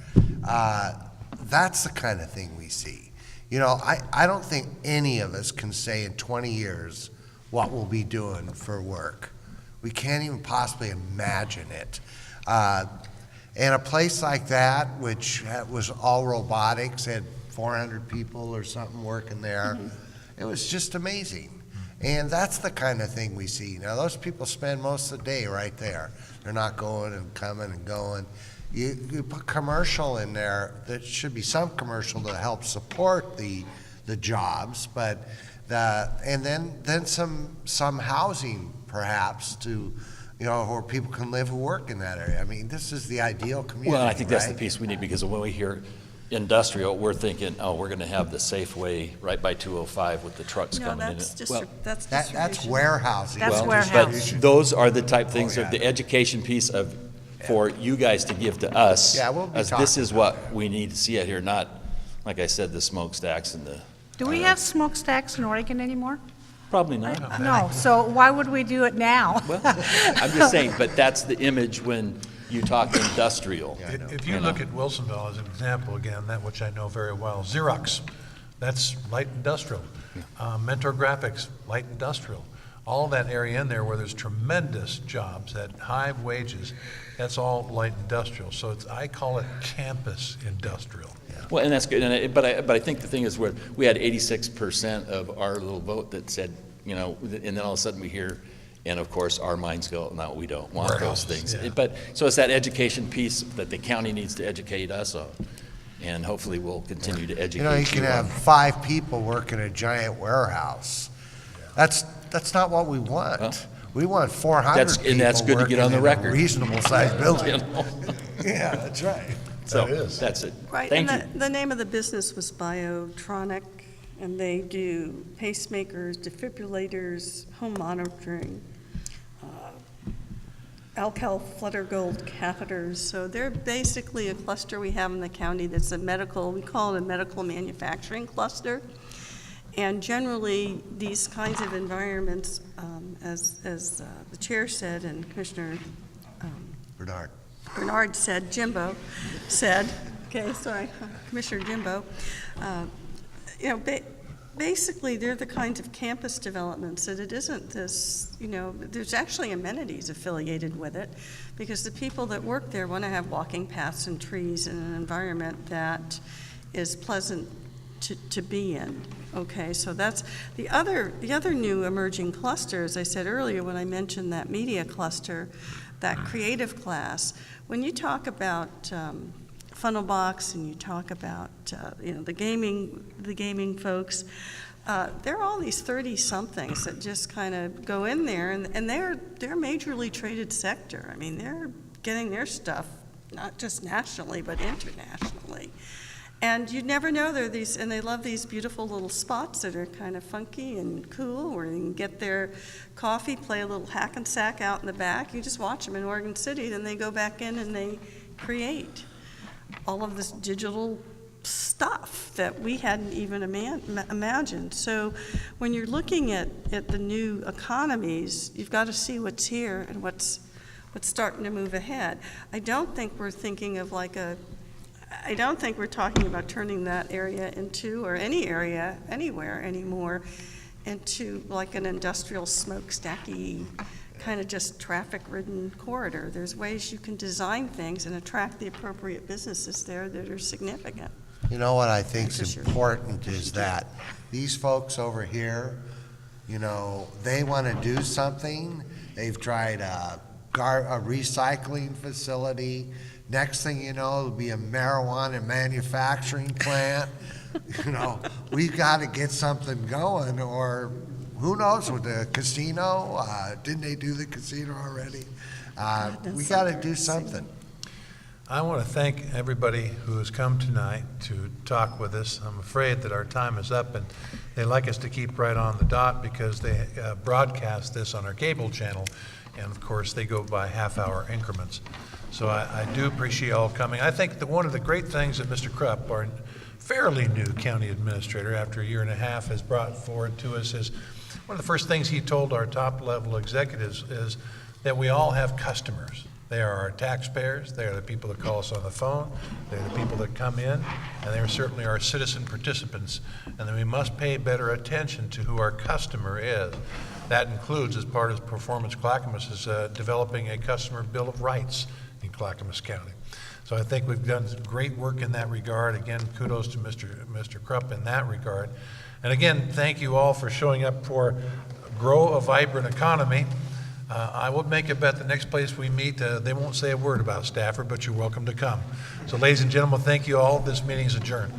That's the kind of thing we see. I don't think any of us can say in 20 years what we'll be doing for work. We can't even possibly imagine it. And a place like that, which was all robotics, had 400 people or something working there, it was just amazing. And that's the kind of thing we see. Now, those people spend most of the day right there. They're not going and coming and going. You put commercial in there, there should be some commercial to help support the jobs, but and then some housing perhaps to, where people can live and work in that area. I mean, this is the ideal community. Well, I think that's the right? piece we need, because when we hear industrial, we're thinking, we're going to have the Safeway right by 205 with the trucks coming in. That's That's warehousing. That's Well, warehouse. But those are the type things of the education piece for you guys to give to us. Yeah, we'll be as talking this is what we need to see out here, not, like I said, the smokestacks and the. Do we have smokestacks in Oregon anymore? Probably not. No, so why would we do it now? Well, I'm just saying, but that's the image when you talk industrial. If you look at Wilsonville as an example, again, that which I know very well, Xerox, that's light industrial. Mentor Graphics, light industrial. All that area in there where there's tremendous jobs at high wages, that's all light industrial. So I call it campus industrial. Well, and that's good, but I think the thing is we had 86% of our little vote that said, and then all of a sudden we hear And of course, our minds go, no, we don't want those things. Yeah. But, so it's that education piece that the county needs to educate us on. And hopefully we'll continue to educate You know, you can have 5 people working a giant warehouse. That's not what we want. Huh? We want 400 people And that's good to get on the working in a record. reasonable-sized building. You know? Yeah, that's right. So, That is. that's it. Right, Thank you. and the name of the business was Biotronic, and they do pacemakers, defibrillators, home monitoring, Alcal Flutter Gold catheters. So they're basically a cluster we have in the county that's a medical, we call it a medical manufacturing cluster. And generally, these kinds of environments, as the chair said and Commissioner Bernard said, Jimbo said, okay, sorry, Commissioner Jimbo, you know, basically, they're the kinds of campus developments that it isn't this, you know, there's actually amenities affiliated with it, because the people that work there want to have walking paths and trees in an environment that is pleasant to be in. Okay, so that's the other new emerging cluster, as I said earlier when I mentioned that media cluster, that creative class. When you talk about Funnelbox and you talk about you know, the gaming folks, there are all these 30-somethings that just kind of go in there, and they're majorly traded sector. I mean, they're getting their stuff not just nationally but internationally. And you never know, they're these, and they love these beautiful little spots that are kind of funky and cool, where you can get their coffee, play a little hack and sack out in the back. You just watch them in Oregon City, then they go back in and they create all of this digital stuff that we hadn't even imagined. So when you're looking at the new economies, you've got to see what's here and what's starting to move ahead. I don't think we're thinking of I don't think we're talking about turning that area into, or any area anywhere anymore, into like an industrial smokestacky kind of just traffic-ridden corridor. There's ways you can design things and attract the appropriate businesses there that are significant. You know what I think is important is that these folks over here, you know, they want to do something. They've tried a recycling facility. Next thing you know, it'll be a marijuana manufacturing plant. You know, we've got to get something going, or who knows with the casino? Didn't they do the casino already? We got to do something. I want to thank everybody who has come tonight to talk with us. I'm afraid that our time is up, and they like us to keep right on the dot because they broadcast this on our cable channel, and of course they go by half-hour increments. So I do appreciate all coming. I think that one of the great things that Mr. Krupp, our fairly new county administrator, after a year and a half, has brought forward to us is one of the first things he told our top-level executives is that we all have customers. They are our taxpayers, they are the people that call us on the phone, they're the people that come in, and they are certainly our citizen participants, and that we must pay better attention to who our customer is. That includes, as part of Performance Clackamas, is developing a customer bill of rights in Clackamas County. So I think we've done great work in that regard. Again, kudos to Mr. Krupp in that regard. And again, thank you all for showing up for Grow a Vibrant Economy. I will make a bet the next place we meet, they won't say a word about Stafford, but you're welcome to come. So ladies and gentlemen, thank you all. This meeting is adjourned.